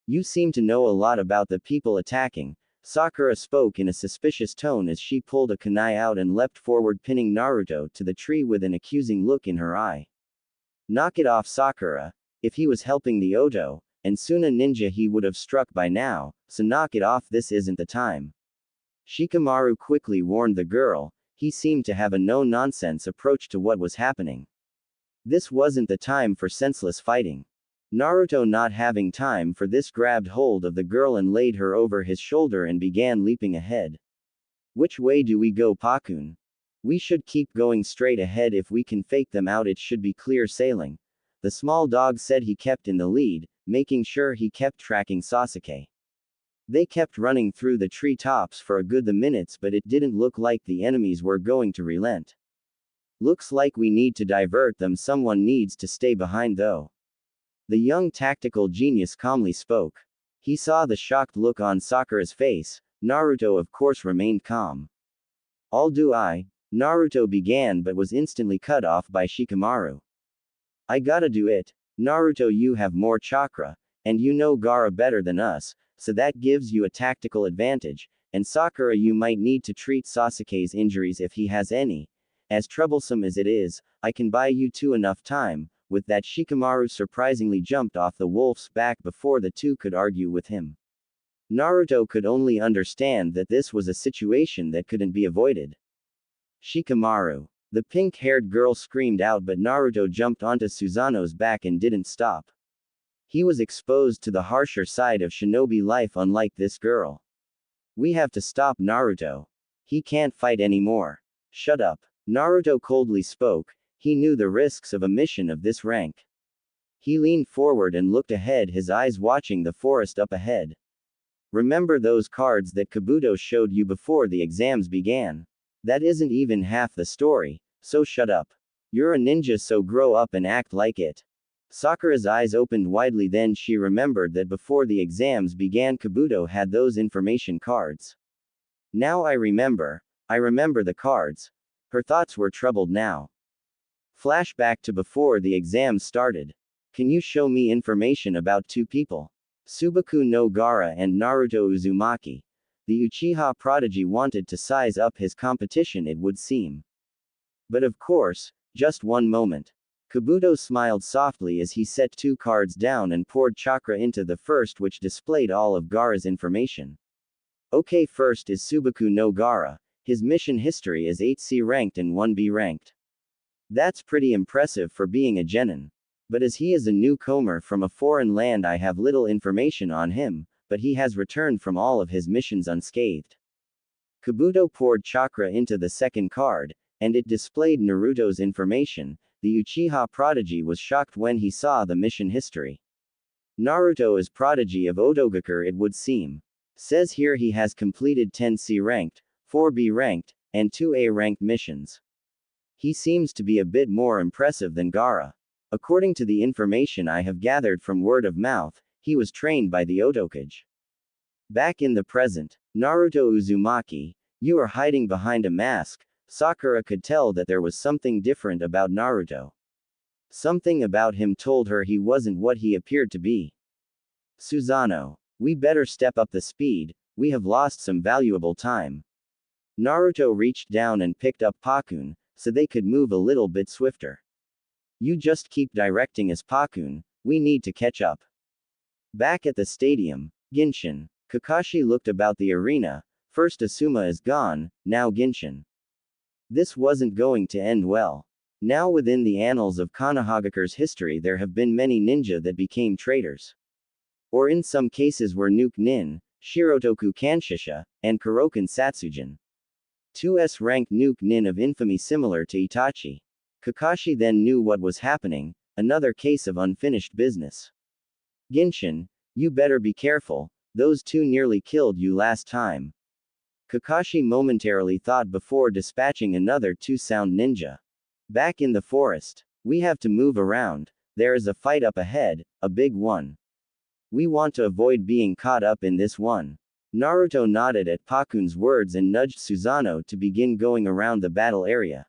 You seem to know a lot about the people attacking, Sakura spoke in a suspicious tone as she pulled a kunai out and leapt forward, pinning Naruto to the tree with an accusing look in her eye. Knock it off, Sakura. If he was helping the Oto and Suna ninja, he would have struck by now, so knock it off, this isn't the time. Shikamaru quickly warned the girl. He seemed to have a no-nonsense approach to what was happening. This wasn't the time for senseless fighting. Naruto, not having time for this, grabbed hold of the girl and laid her over his shoulder and began leaping ahead. Which way do we go, Pakun? We should keep going straight ahead. If we can fake them out, it should be clear sailing. The small dog said. He kept in the lead, making sure he kept tracking Sasuke. They kept running through the treetops for a good minutes, but it didn't look like the enemies were going to relent. Looks like we need to divert them. Someone needs to stay behind though. The young tactical genius calmly spoke. He saw the shocked look on Sakura's face. Naruto of course remained calm. I'll do I, Naruto began, but was instantly cut off by Shikamaru. I gotta do it. Naruto, you have more chakra, and you know Gaara better than us, so that gives you a tactical advantage, and Sakura, you might need to treat Sasuke's injuries if he has any. As troublesome as it is, I can buy you two enough time. With that, Shikamaru surprisingly jumped off the wolf's back before the two could argue with him. Naruto could only understand that this was a situation that couldn't be avoided. Shikamaru. The pink-haired girl screamed out, but Naruto jumped onto Susanoo's back and didn't stop. He was exposed to the harsher side of shinobi life, unlike this girl. We have to stop Naruto. He can't fight anymore. Shut up. Naruto coldly spoke. He knew the risks of a mission of this rank. He leaned forward and looked ahead, his eyes watching the forest up ahead. Remember those cards that Kabuto showed you before the exams began? That isn't even half the story, so shut up. You're a ninja, so grow up and act like it. Sakura's eyes opened widely, then she remembered that before the exams began, Kabuto had those information cards. Now I remember the cards. Her thoughts were troubled now. Flashback to before the exams started. Can you show me information about two people? Subaku no Gaara and Naruto Uzumaki. The Uchiha prodigy wanted to size up his competition, it would seem. But of course, just one moment. Kabuto smiled softly as he set two cards down and poured chakra into the first, which displayed all of Gaara's information. Okay, first is Subaku no Gaara. His mission history is 8C ranked and 1B ranked. That's pretty impressive for being a genin. But as he is a newcomer from a foreign land, I have little information on him, but he has returned from all of his missions unscathed. Kabuto poured chakra into the second card, and it displayed Naruto's information. The Uchiha prodigy was shocked when he saw the mission history. Naruto is prodigy of Otogakur, it would seem. Says here he has completed 10C ranked, 4B ranked, and 2A ranked missions. He seems to be a bit more impressive than Gaara. According to the information I have gathered from word of mouth, he was trained by the Otokage. Back in the present, Naruto Uzumaki, you are hiding behind a mask. Sakura could tell that there was something different about Naruto. Something about him told her he wasn't what he appeared to be. Susanoo, we better step up the speed, we have lost some valuable time. Naruto reached down and picked up Pakun, so they could move a little bit swifter. You just keep directing us, Pakun, we need to catch up. Back at the stadium, Genshin. Kakashi looked about the arena. First Asuma is gone, now Genshin. This wasn't going to end well. Now within the annals of Konohagakure's history there have been many ninja that became traitors. Or in some cases were Nuke Nin, Shirotoku Kanshisha, and Kuroken Satsujin. 2S rank Nuke Nin of infamy similar to Itachi. Kakashi then knew what was happening, another case of unfinished business. Genshin, you better be careful, those two nearly killed you last time. Kakashi momentarily thought before dispatching another two-sound ninja. Back in the forest. We have to move around. There is a fight up ahead, a big one. We want to avoid being caught up in this one. Naruto nodded at Pakun's words and nudged Susanoo to begin going around the battle area.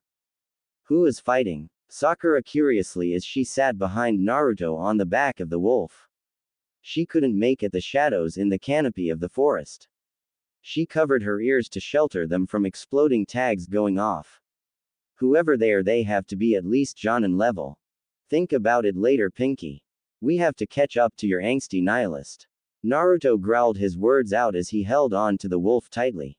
Who is fighting? Sakura curiously as she sat behind Naruto on the back of the wolf. She couldn't make out the shadows in the canopy of the forest. She covered her ears to shelter them from exploding tags going off. Whoever they have to be at least Jonin level. Think about it later, Pinky. We have to catch up to your angsty nihilist. Naruto growled his words out as he held on to the wolf tightly.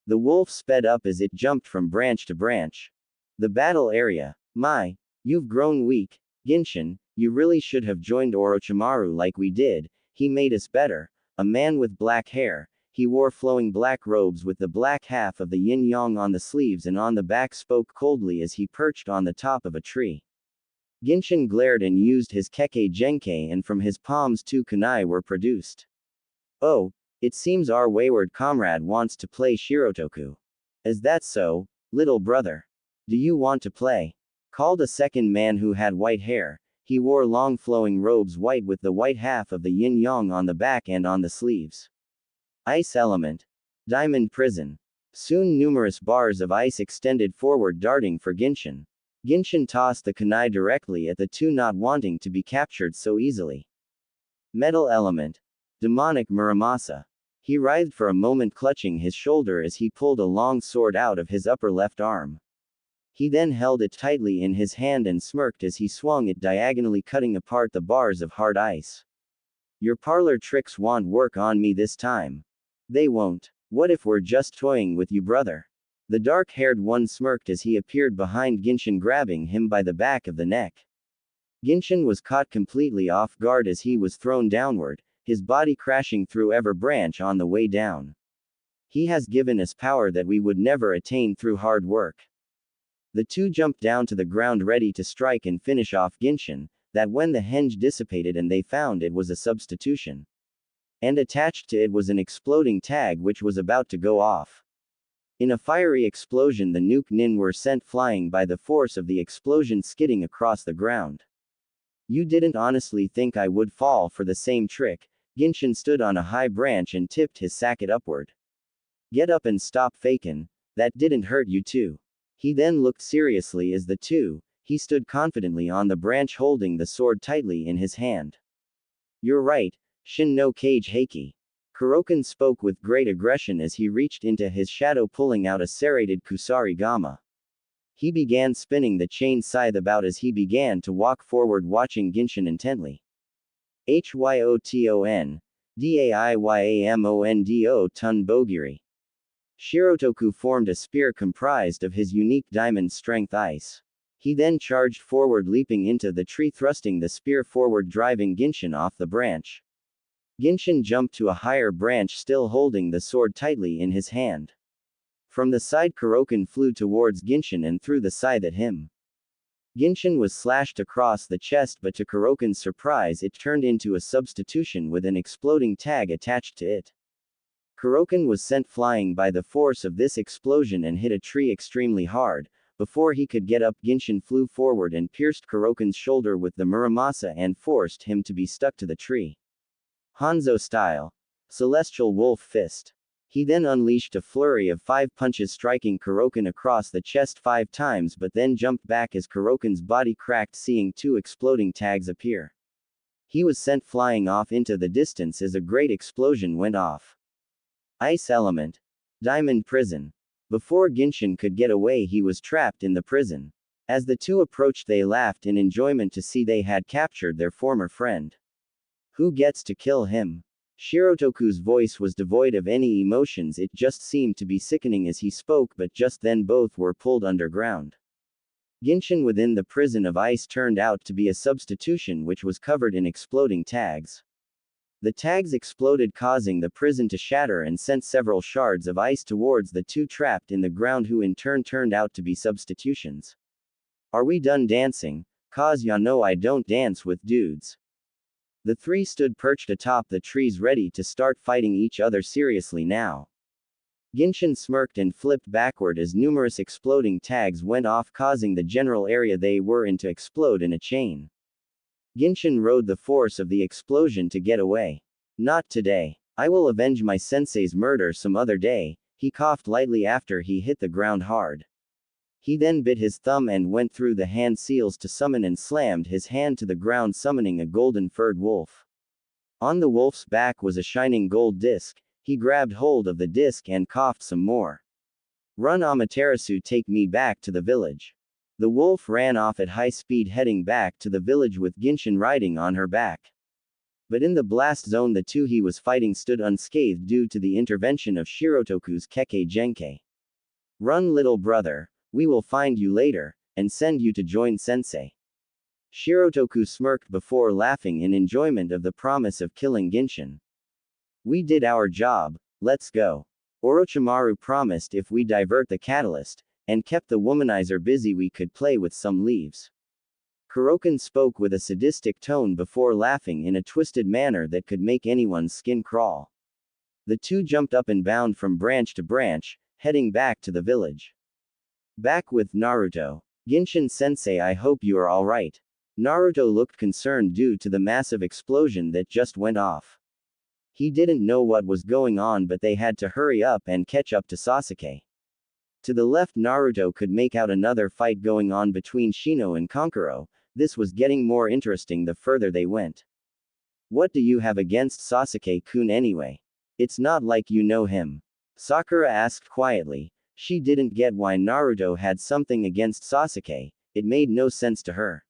The wolf sped up as it jumped from branch to branch. The battle area. My, you've grown weak. Genshin, you really should have joined Orochimaru like we did. He made us better. A man with black hair. He wore flowing black robes with the black half of the yin-yang on the sleeves and on the back, spoke coldly as he perched on the top of a tree. Genshin glared and used his Kekkei Genkai, and from his palms two kunai were produced. Oh, it seems our wayward comrade wants to play Shirotoku. Is that so, little brother? Do you want to play? Called a second man who had white hair. He wore long flowing robes white with the white half of the yin-yang on the back and on the sleeves. Ice element. Diamond prison. Soon numerous bars of ice extended forward, darting for Genshin. Genshin tossed the kunai directly at the two, not wanting to be captured so easily. Metal element. Demonic Muramasa. He writhed for a moment, clutching his shoulder as he pulled a long sword out of his upper left arm. He then held it tightly in his hand and smirked as he swung it diagonally, cutting apart the bars of hard ice. Your parlor tricks won't work on me this time. They won't. What if we're just toying with you, brother? The dark-haired one smirked as he appeared behind Genshin, grabbing him by the back of the neck. Genshin was caught completely off guard as he was thrown downward, his body crashing through every branch on the way down. He has given us power that we would never attain through hard work. The two jumped down to the ground ready to strike and finish off Genshin, that when the henge dissipated and they found it was a substitution. And attached to it was an exploding tag which was about to go off. In a fiery explosion, the Nuke Nin were sent flying by the force of the explosion, skidding across the ground. You didn't honestly think I would fall for the same trick? Genshin stood on a high branch and tipped his sacket upward. Get up and stop fakin', that didn't hurt you too. He then looked seriously as the two, he stood confidently on the branch holding the sword tightly in his hand. You're right, Shin no Kage Heiki. Kurokan spoke with great aggression as he reached into his shadow pulling out a serrated Kusari Gama. He began spinning the chain scythe about as he began to walk forward watching Genshin intently. Hyoton, Daiyamondo Tun Bogiri. Shirotoku formed a spear comprised of his unique diamond strength ice. He then charged forward leaping into the tree thrusting the spear forward driving Genshin off the branch. Genshin jumped to a higher branch still holding the sword tightly in his hand. From the side Kurokan flew towards Genshin and threw the scythe at him. Genshin was slashed across the chest but to Kurokan's surprise it turned into a substitution with an exploding tag attached to it. Kurokan was sent flying by the force of this explosion and hit a tree extremely hard. Before he could get up Genshin flew forward and pierced Kurokan's shoulder with the Muramasa and forced him to be stuck to the tree. Hanzo style. Celestial Wolf Fist. He then unleashed a flurry of 5 punches striking Kurokan across the chest 5 times but then jumped back as Kurokan's body cracked seeing 2 exploding tags appear. He was sent flying off into the distance as a great explosion went off. Ice Element. Diamond Prison. Before Genshin could get away he was trapped in the prison. As the two approached they laughed in enjoyment to see they had captured their former friend. Who gets to kill him? Shirotoku's voice was devoid of any emotions, it just seemed to be sickening as he spoke, but just then both were pulled underground. Genshin within the prison of ice turned out to be a substitution which was covered in exploding tags. The tags exploded causing the prison to shatter and sent several shards of ice towards the two trapped in the ground who in turn turned out to be substitutions. Are we done dancing? 'Cause ya know I don't dance with dudes. The three stood perched atop the trees ready to start fighting each other seriously now. Genshin smirked and flipped backward as numerous exploding tags went off causing the general area they were in to explode in a chain. Genshin rode the force of the explosion to get away. Not today. I will avenge my sensei's murder some other day, he coughed lightly after he hit the ground hard. He then bit his thumb and went through the hand seals to summon and slammed his hand to the ground summoning a golden-furred wolf. On the wolf's back was a shining gold disc, he grabbed hold of the disc and coughed some more. Run Amaterasu, take me back to the village. The wolf ran off at high speed heading back to the village with Genshin riding on her back. But in the blast zone the two he was fighting stood unscathed due to the intervention of Shirotoku's Kekkei Genkai. Run little brother, we will find you later, and send you to join sensei. Shirotoku smirked before laughing in enjoyment of the promise of killing Genshin. We did our job, let's go. Orochimaru promised if we divert the catalyst, and kept the womanizer busy we could play with some leaves. Kurokan spoke with a sadistic tone before laughing in a twisted manner that could make anyone's skin crawl. The two jumped up and bound from branch to branch, heading back to the village. Back with Naruto. Genshin sensei, I hope you are alright. Naruto looked concerned due to the massive explosion that just went off. He didn't know what was going on but they had to hurry up and catch up to Sasuke. To the left Naruto could make out another fight going on between Shino and Kankuro. This was getting more interesting the further they went. What do you have against Sasuke-kun anyway? It's not like you know him. Sakura asked quietly. She didn't get why Naruto had something against Sasuke, it made no sense to her.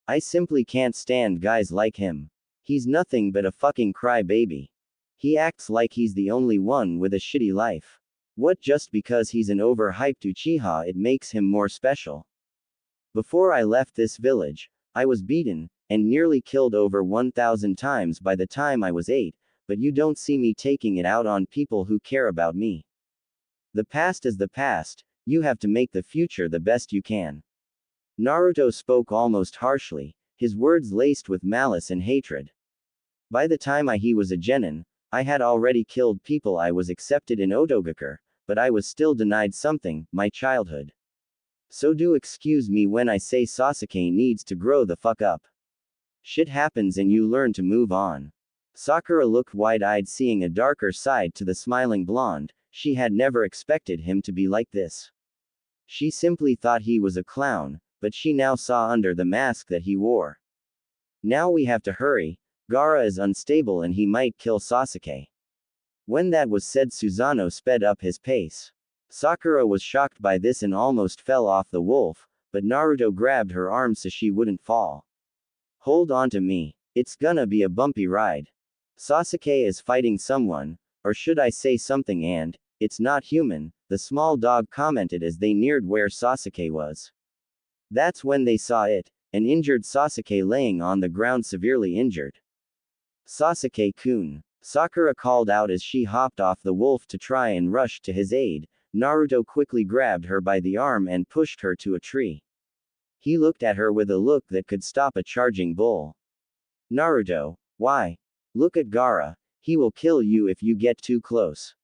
I simply can't stand guys like him. He's nothing but a fucking crybaby. He acts like he's the only one with a shitty life. What, just because he's an overhyped Uchiha it makes him more special? Before I left this village, I was beaten, and nearly killed over 1,000 times by the time I was 8, but you don't see me taking it out on people who care about me. The past is the past, you have to make the future the best you can. Naruto spoke almost harshly, his words laced with malice and hatred. By the time he was a genin, I had already killed people. I was accepted in Otogakure, but I was still denied something, my childhood. So do excuse me when I say Sasuke needs to grow the fuck up. Shit happens and you learn to move on. Sakura looked wide-eyed seeing a darker side to the smiling blonde, she had never expected him to be like this. She simply thought he was a clown, but she now saw under the mask that he wore. Now we have to hurry, Gaara is unstable and he might kill Sasuke. When that was said, Susanoo sped up his pace. Sakura was shocked by this and almost fell off the wolf, but Naruto grabbed her arm so she wouldn't fall. Hold on to me. It's gonna be a bumpy ride. Sasuke is fighting someone, or should I say something, and it's not human, the small dog commented as they neared where Sasuke was. That's when they saw it, an injured Sasuke laying on the ground severely injured. Sasuke-kun, Sakura called out as she hopped off the wolf to try and rush to his aid. Naruto quickly grabbed her by the arm and pushed her to a tree. He looked at her with a look that could stop a charging bull. Naruto, why? Look at Gaara, he will kill you if you get too close.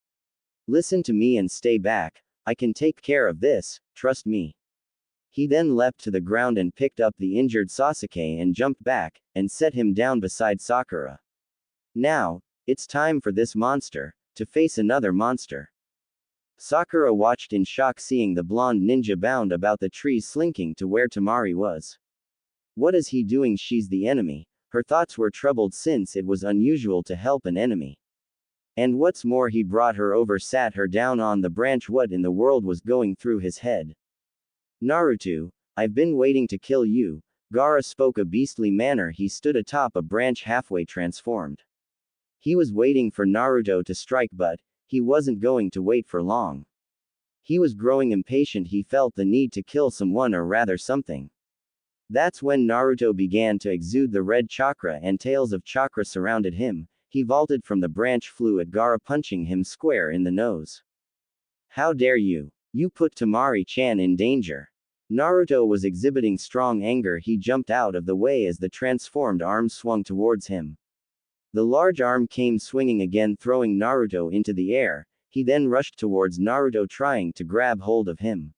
Listen to me and stay back, I can take care of this, trust me. He then leapt to the ground and picked up the injured Sasuke and jumped back, and set him down beside Sakura. Now, it's time for this monster to face another monster. Sakura watched in shock, seeing the blonde ninja bound about the trees slinking to where Temari was. What is he doing? She's the enemy. Her thoughts were troubled since it was unusual to help an enemy. And what's more, he brought her over, sat her down on the branch. What in the world was going through his head? Naruto, I've been waiting to kill you. Gaara spoke a beastly manner. He stood atop a branch halfway transformed. He was waiting for Naruto to strike, but he wasn't going to wait for long. He was growing impatient. He felt the need to kill someone, or rather something. That's when Naruto began to exude the red chakra and tails of chakra surrounded him. He vaulted from the branch, flew at Gaara, punching him square in the nose. How dare you! You put Temari-chan in danger. Naruto was exhibiting strong anger. He jumped out of the way as the transformed arm swung towards him. The large arm came swinging again, throwing Naruto into the air. He then rushed towards Naruto, trying to grab hold of him.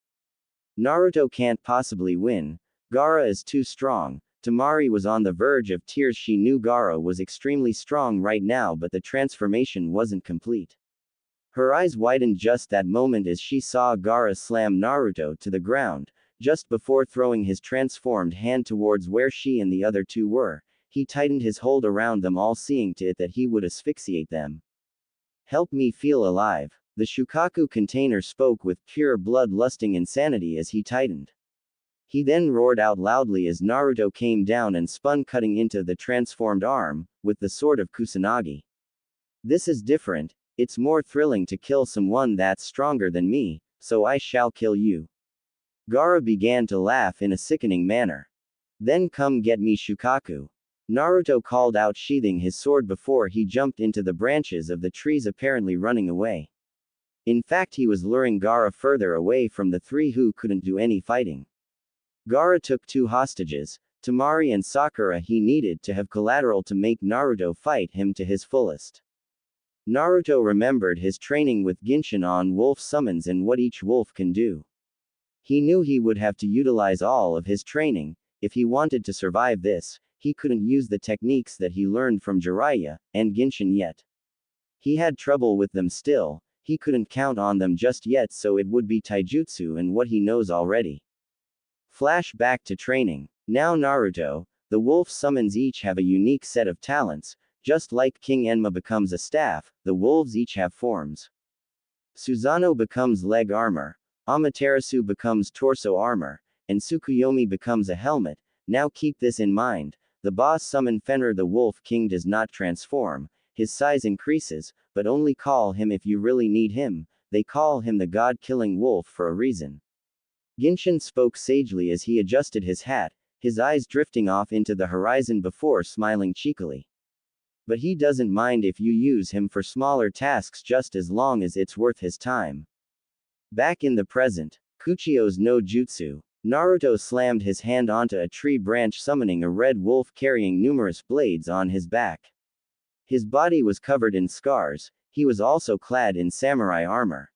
Naruto can't possibly win. Gaara is too strong. Temari was on the verge of tears. She knew Gaara was extremely strong right now, but the transformation wasn't complete. Her eyes widened just that moment as she saw Gaara slam Naruto to the ground, just before throwing his transformed hand towards where she and the other two were. He tightened his hold around them all, seeing to it that he would asphyxiate them. Help me feel alive. The Shukaku container spoke with pure blood-lusting insanity as he tightened. He then roared out loudly as Naruto came down and spun, cutting into the transformed arm with the sword of Kusanagi. This is different. It's more thrilling to kill someone that's stronger than me, so I shall kill you. Gaara began to laugh in a sickening manner. Then come get me, Shukaku. Naruto called out, sheathing his sword before he jumped into the branches of the trees, apparently running away. In fact, he was luring Gaara further away from the three who couldn't do any fighting. Gaara took two hostages, Temari and Sakura. He needed to have collateral to make Naruto fight him to his fullest. Naruto remembered his training with Genshin on wolf summons and what each wolf can do. He knew he would have to utilize all of his training. If he wanted to survive this, he couldn't use the techniques that he learned from Jiraiya and Genshin yet. He had trouble with them still. He couldn't count on them just yet, so it would be taijutsu and what he knows already. Flash back to training. Now Naruto, the wolf summons each have a unique set of talents. Just like King Enma becomes a staff, the wolves each have forms. Susanoo becomes leg armor, Amaterasu becomes torso armor, and Tsukuyomi becomes a helmet. Now keep this in mind. The boss summon Fenrir the Wolf King does not transform. His size increases, but only call him if you really need him. They call him the god-killing wolf for a reason. Genshin spoke sagely as he adjusted his hat, his eyes drifting off into the horizon before smiling cheekily. But he doesn't mind if you use him for smaller tasks, just as long as it's worth his time. Back in the present, Kuchio's no jutsu, Naruto slammed his hand onto a tree branch, summoning a red wolf carrying numerous blades on his back. His body was covered in scars. He was also clad in samurai armor.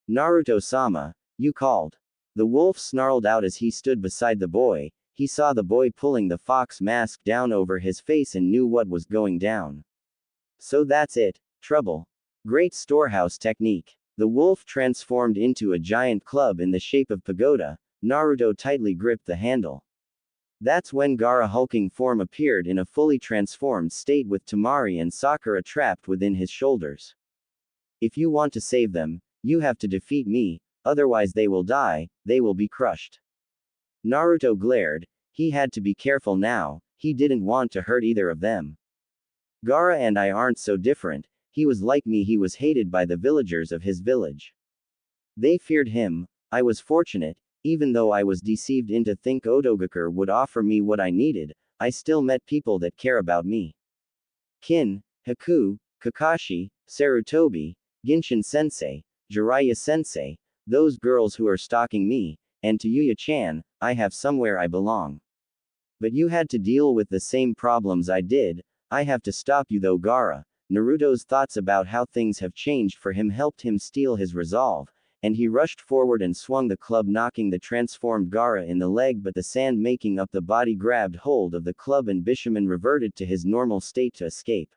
Naruto-sama, you called. The wolf snarled out as he stood beside the boy. He saw the boy pulling the fox mask down over his face and knew what was going down. So that's it, trouble. Great storehouse technique. The wolf transformed into a giant club in the shape of pagoda. Naruto tightly gripped the handle. That's when Gaara hulking form appeared in a fully transformed state with Temari and Sakura trapped within his shoulders. If you want to save them, you have to defeat me, otherwise they will die, they will be crushed. Naruto glared. He had to be careful now, he didn't want to hurt either of them. Gaara and I aren't so different, he was like me, he was hated by the villagers of his village. They feared him. I was fortunate, even though I was deceived into think Otogakur would offer me what I needed, I still met people that care about me. Kin, Haku, Kakashi, Sarutobi, Genshin-sensei, Jiraiya-sensei, those girls who are stalking me, and Tayuya-chan, I have somewhere I belong. But you had to deal with the same problems I did, I have to stop you though. Gaara. Naruto's thoughts about how things have changed for him helped him steel his resolve, and he rushed forward and swung the club, knocking the transformed Gaara in the leg, but the sand making up the body grabbed hold of the club and Bishamon reverted to his normal state to escape.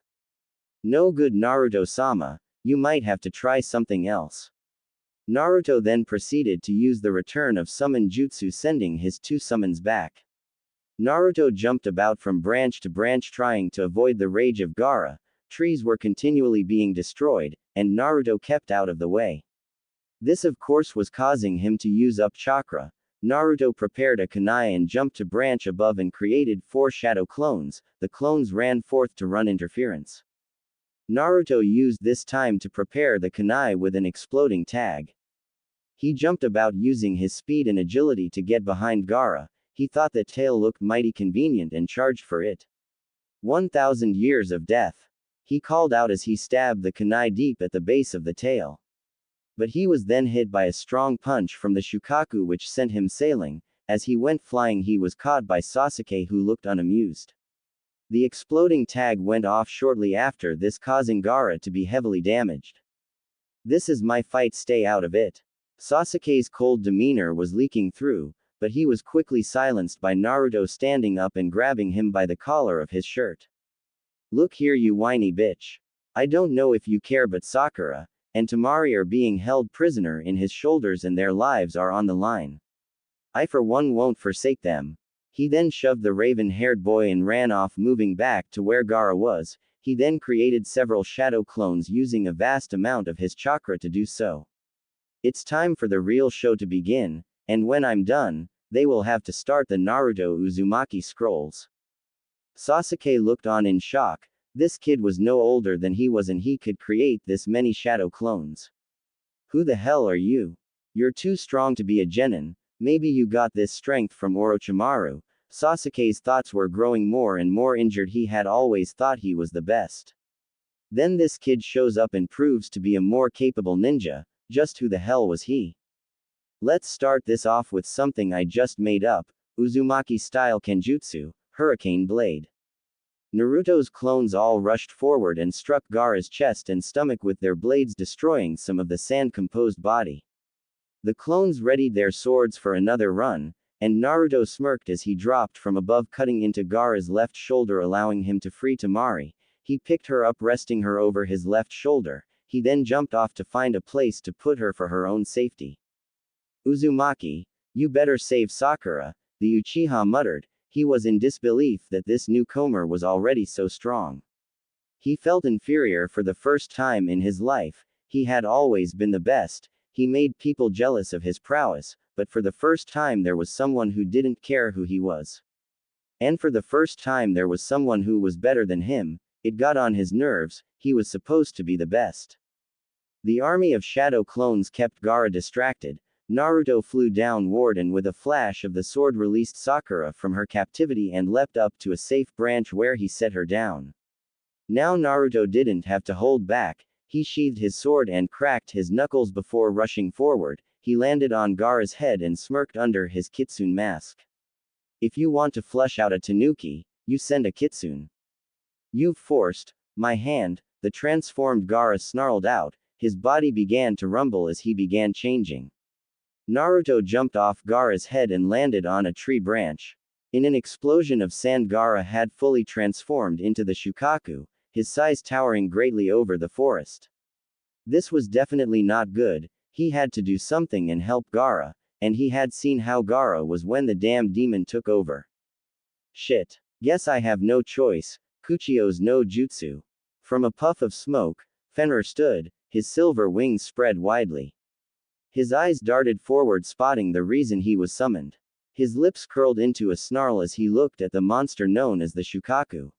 No good, Naruto-sama, you might have to try something else. Naruto then proceeded to use the return of summon jutsu, sending his two summons back. Naruto jumped about from branch to branch trying to avoid the rage of Gaara. Trees were continually being destroyed, and Naruto kept out of the way. This of course was causing him to use up chakra. Naruto prepared a kunai and jumped to branch above and created 4 shadow clones. The clones ran forth to run interference. Naruto used this time to prepare the kunai with an exploding tag. He jumped about using his speed and agility to get behind Gaara. He thought that tail looked mighty convenient and charged for it. 1,000 years of death. He called out as he stabbed the kunai deep at the base of the tail. But he was then hit by a strong punch from the Shukaku which sent him sailing. As he went flying he was caught by Sasuke, who looked unamused. The exploding tag went off shortly after this, causing Gaara to be heavily damaged. This is my fight, stay out of it. Sasuke's cold demeanor was leaking through, but he was quickly silenced by Naruto standing up and grabbing him by the collar of his shirt. Look here, you whiny bitch. I don't know if you care, but Sakura and Temari are being held prisoner in his shoulders and their lives are on the line. I for one won't forsake them. He then shoved the raven-haired boy and ran off, moving back to where Gaara was. He then created several shadow clones using a vast amount of his chakra to do so. It's time for the real show to begin, and when I'm done, they will have to start the Naruto Uzumaki scrolls. Sasuke looked on in shock. This kid was no older than he was and he could create this many shadow clones. Who the hell are you? You're too strong to be a genin. Maybe you got this strength from Orochimaru. Sasuke's thoughts were growing more and more injured. He had always thought he was the best. Then this kid shows up and proves to be a more capable ninja. Just who the hell was he? Let's start this off with something I just made up. Uzumaki-style Kenjutsu, Hurricane Blade. Naruto's clones all rushed forward and struck Gaara's chest and stomach with their blades, destroying some of the sand-composed body. The clones readied their swords for another run, and Naruto smirked as he dropped from above, cutting into Gaara's left shoulder, allowing him to free Temari. He picked her up, resting her over his left shoulder. He then jumped off to find a place to put her for her own safety. Uzumaki, you better save Sakura, the Uchiha muttered. He was in disbelief that this newcomer was already so strong. He felt inferior for the first time in his life. He had always been the best. He made people jealous of his prowess, but for the first time there was someone who didn't care who he was. And for the first time there was someone who was better than him. It got on his nerves. He was supposed to be the best. The army of shadow clones kept Gaara distracted. Naruto flew downward and with a flash of the sword released Sakura from her captivity and leapt up to a safe branch where he set her down. Now Naruto didn't have to hold back. He sheathed his sword and cracked his knuckles before rushing forward. He landed on Gaara's head and smirked under his kitsune mask. If you want to flush out a tanuki, you send a kitsune. You've forced my hand, the transformed Gaara snarled out. His body began to rumble as he began changing. Naruto jumped off Gaara's head and landed on a tree branch. In an explosion of sand, Gaara had fully transformed into the Shukaku, his size towering greatly over the forest. This was definitely not good. He had to do something and help Gaara, and he had seen how Gaara was when the damn demon took over. Shit. Guess I have no choice. Kuchio's no jutsu. From a puff of smoke, Fenrir stood, his silver wings spread widely. His eyes darted forward, spotting the reason he was summoned. His lips curled into a snarl as he looked at the monster known as the Shukaku.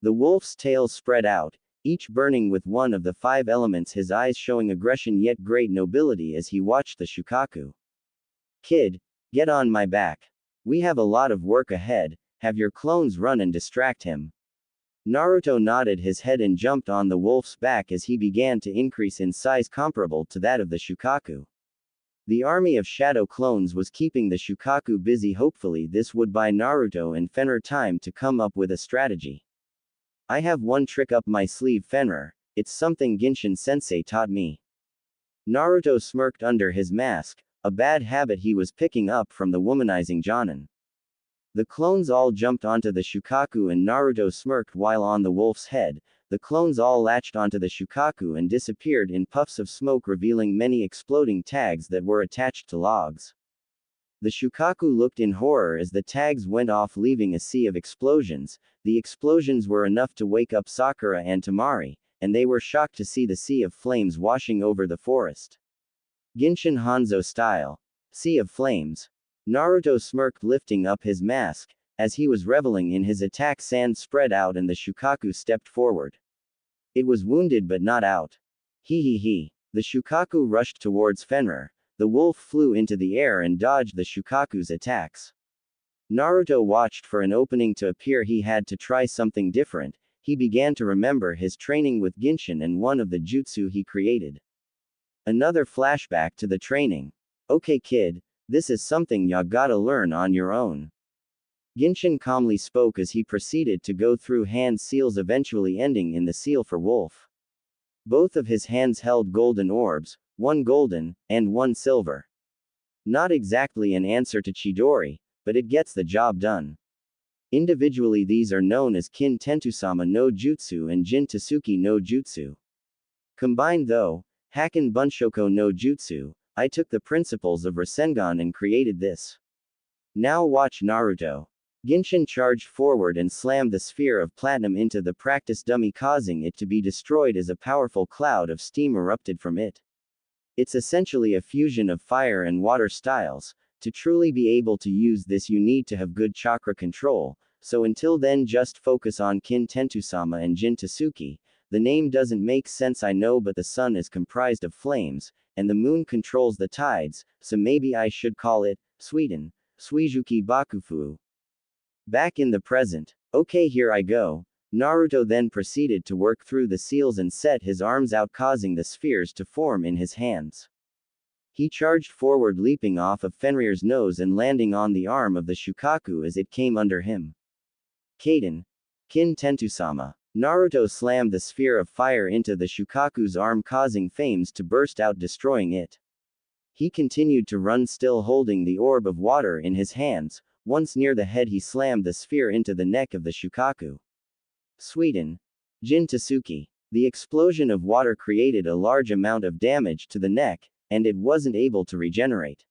The wolf's tail spread out, each burning with one of the 5 elements, his eyes showing aggression yet great nobility as he watched the Shukaku. Kid, get on my back. We have a lot of work ahead, have your clones run and distract him. Naruto nodded his head and jumped on the wolf's back as he began to increase in size comparable to that of the Shukaku. The army of shadow clones was keeping the Shukaku busy. Hopefully this would buy Naruto and Fenrir time to come up with a strategy. I have one trick up my sleeve, Fenrir. It's something Genshin sensei taught me. Naruto smirked under his mask, a bad habit he was picking up from the womanizing Jonin. The clones all jumped onto the Shukaku and Naruto smirked while on the wolf's head. The clones all latched onto the Shukaku and disappeared in puffs of smoke, revealing many exploding tags that were attached to logs. The Shukaku looked in horror as the tags went off, leaving a sea of explosions. The explosions were enough to wake up Sakura and Tamari, and they were shocked to see the sea of flames washing over the forest. Genshin Hanzo style. Sea of flames. Naruto smirked, lifting up his mask. As he was reveling in his attack, sand spread out and the Shukaku stepped forward. It was wounded but not out. He. The Shukaku rushed towards Fenrir. The wolf flew into the air and dodged the Shukaku's attacks. Naruto watched for an opening to appear. He had to try something different. He began to remember his training with Genshin and one of the jutsu he created. Another flashback to the training. Okay kid, this is something ya gotta learn on your own. Genshin calmly spoke as he proceeded to go through hand seals, eventually ending in the seal for wolf. Both of his hands held golden orbs, one golden, and one silver. Not exactly an answer to Chidori, but it gets the job done. Individually these are known as Kin Tentusama no Jutsu and Jin Tasuki no Jutsu. Combined though, Hakken Bunshoko no Jutsu, I took the principles of Rasengan and created this. Now watch Naruto. Genshin charged forward and slammed the sphere of platinum into the practice dummy, causing it to be destroyed as a powerful cloud of steam erupted from it. It's essentially a fusion of fire and water styles. To truly be able to use this you need to have good chakra control, so until then just focus on Kin Tentusama and Jin Tasuki. The name doesn't make sense, I know, but the sun is comprised of flames, and the moon controls the tides, so maybe I should call it Sweden, Suizuki Bakufu. Back in the present. Okay, here I go. Naruto then proceeded to work through the seals and set his arms out, causing the spheres to form in his hands. He charged forward, leaping off of Fenrir's nose and landing on the arm of the Shukaku as it came under him. Kaden. Kin Tentusama. Naruto slammed the sphere of fire into the Shukaku's arm, causing flames to burst out, destroying it. He continued to run, still holding the orb of water in his hands. Once near the head, he slammed the sphere into the neck of the Shukaku. Sweden. Jin Tasuki. The explosion of water created a large amount of damage to the neck, and it wasn't able to regenerate.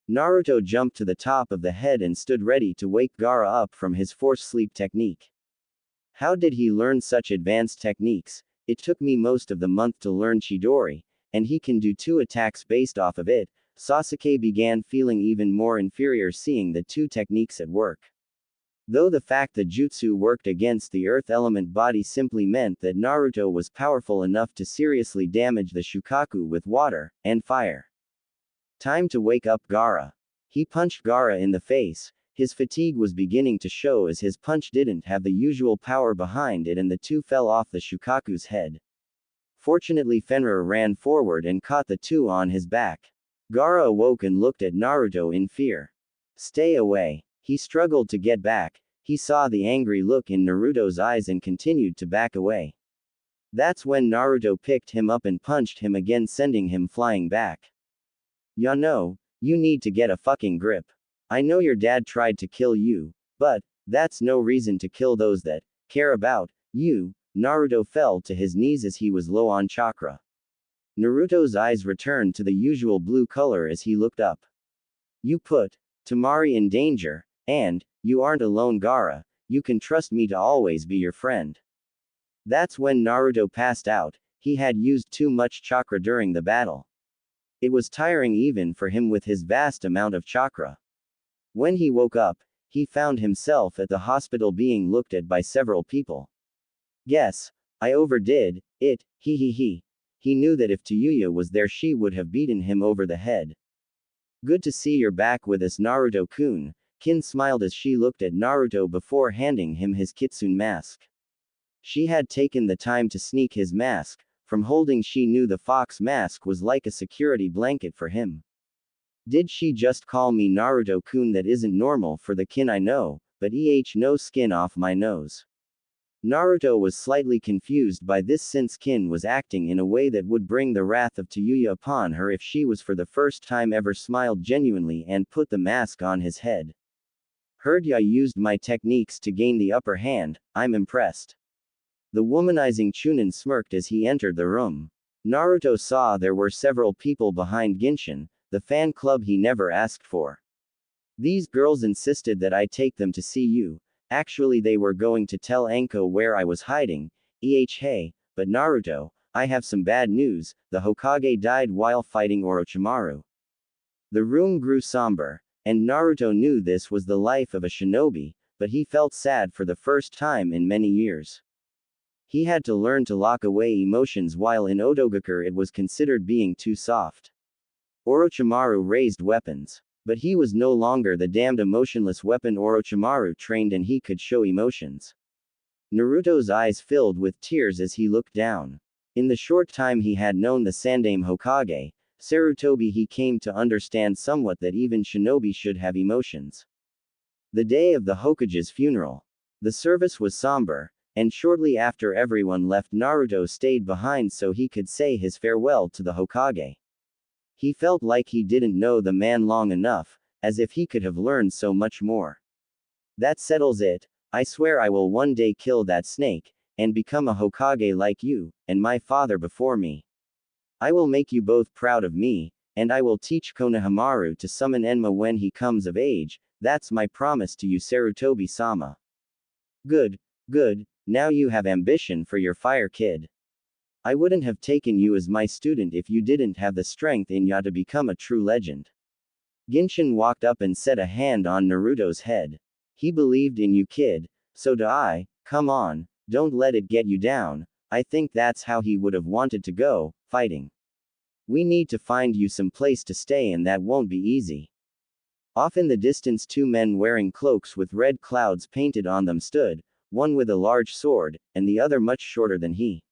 Naruto jumped to the top of the head and stood ready to wake Gaara up from his forced sleep technique. How did he learn such advanced techniques? It took me most of the month to learn Chidori, and he can do 2 attacks based off of it. Sasuke began feeling even more inferior seeing the 2 techniques at work. Though the fact the jutsu worked against the earth element body simply meant that Naruto was powerful enough to seriously damage the Shukaku with water and fire. Time to wake up Gaara. He punched Gaara in the face. His fatigue was beginning to show as his punch didn't have the usual power behind it and the 2 fell off the Shukaku's head. Fortunately Fenrir ran forward and caught the 2 on his back. Gaara awoke and looked at Naruto in fear. Stay away. He struggled to get back. He saw the angry look in Naruto's eyes and continued to back away. That's when Naruto picked him up and punched him again, sending him flying back. Ya know, you need to get a fucking grip. I know your dad tried to kill you, but that's no reason to kill those that care about you. Naruto fell to his knees as he was low on chakra. Naruto's eyes returned to the usual blue color as he looked up. You put Tamari in danger, and you aren't alone, Gaara. You can trust me to always be your friend. That's when Naruto passed out. He had used too much chakra during the battle. It was tiring even for him with his vast amount of chakra. When he woke up, he found himself at the hospital being looked at by several people. Guess, I overdid it, he. He knew that if Tayuya was there she would have beaten him over the head. Good to see you're back with us, Naruto-kun. Kin smiled as she looked at Naruto before handing him his kitsune mask. She had taken the time to sneak his mask. From holding she knew the fox mask was like a security blanket for him. Did she just call me Naruto-kun? That isn't normal for the kin I know, but no skin off my nose. Naruto was slightly confused by this since Kin was acting in a way that would bring the wrath of Tayuya upon her if she was for the first time ever smiled genuinely and put the mask on his head. Heard ya used my techniques to gain the upper hand, I'm impressed. The womanizing Chunin smirked as he entered the room. Naruto saw there were several people behind Genshin, the fan club he never asked for. These girls insisted that I take them to see you. Actually, they were going to tell Anko where I was hiding. Hey, but Naruto, I have some bad news. The Hokage died while fighting Orochimaru. The room grew somber, and Naruto knew this was the life of a shinobi, but he felt sad for the first time in many years. He had to learn to lock away emotions while in Otogakure it was considered being too soft. Orochimaru raised weapons. But he was no longer the damned emotionless weapon Orochimaru trained, and he could show emotions. Naruto's eyes filled with tears as he looked down. In the short time he had known the Sandaime Hokage, Sarutobi, he came to understand somewhat that even shinobi should have emotions. The day of the Hokage's funeral. The service was somber, and shortly after everyone left, Naruto stayed behind so he could say his farewell to the Hokage. He felt like he didn't know the man long enough, as if he could have learned so much more. That settles it. I swear I will one day kill that snake, and become a Hokage like you, and my father before me. I will make you both proud of me, and I will teach Konohamaru to summon Enma when he comes of age. That's my promise to you, Sarutobi-sama. Good, now you have ambition for your fire, kid. I wouldn't have taken you as my student if you didn't have the strength in ya to become a true legend. Genshin walked up and set a hand on Naruto's head. He believed in you, kid, so do I. Come on, don't let it get you down. I think that's how he would have wanted to go, fighting. We need to find you some place to stay, and that won't be easy. Off in the distance, two men wearing cloaks with red clouds painted on them stood, one with a large sword, and the other much shorter than he.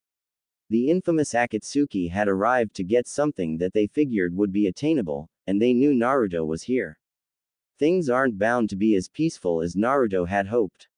The infamous Akatsuki had arrived to get something that they figured would be attainable, and they knew Naruto was here. Things aren't bound to be as peaceful as Naruto had hoped.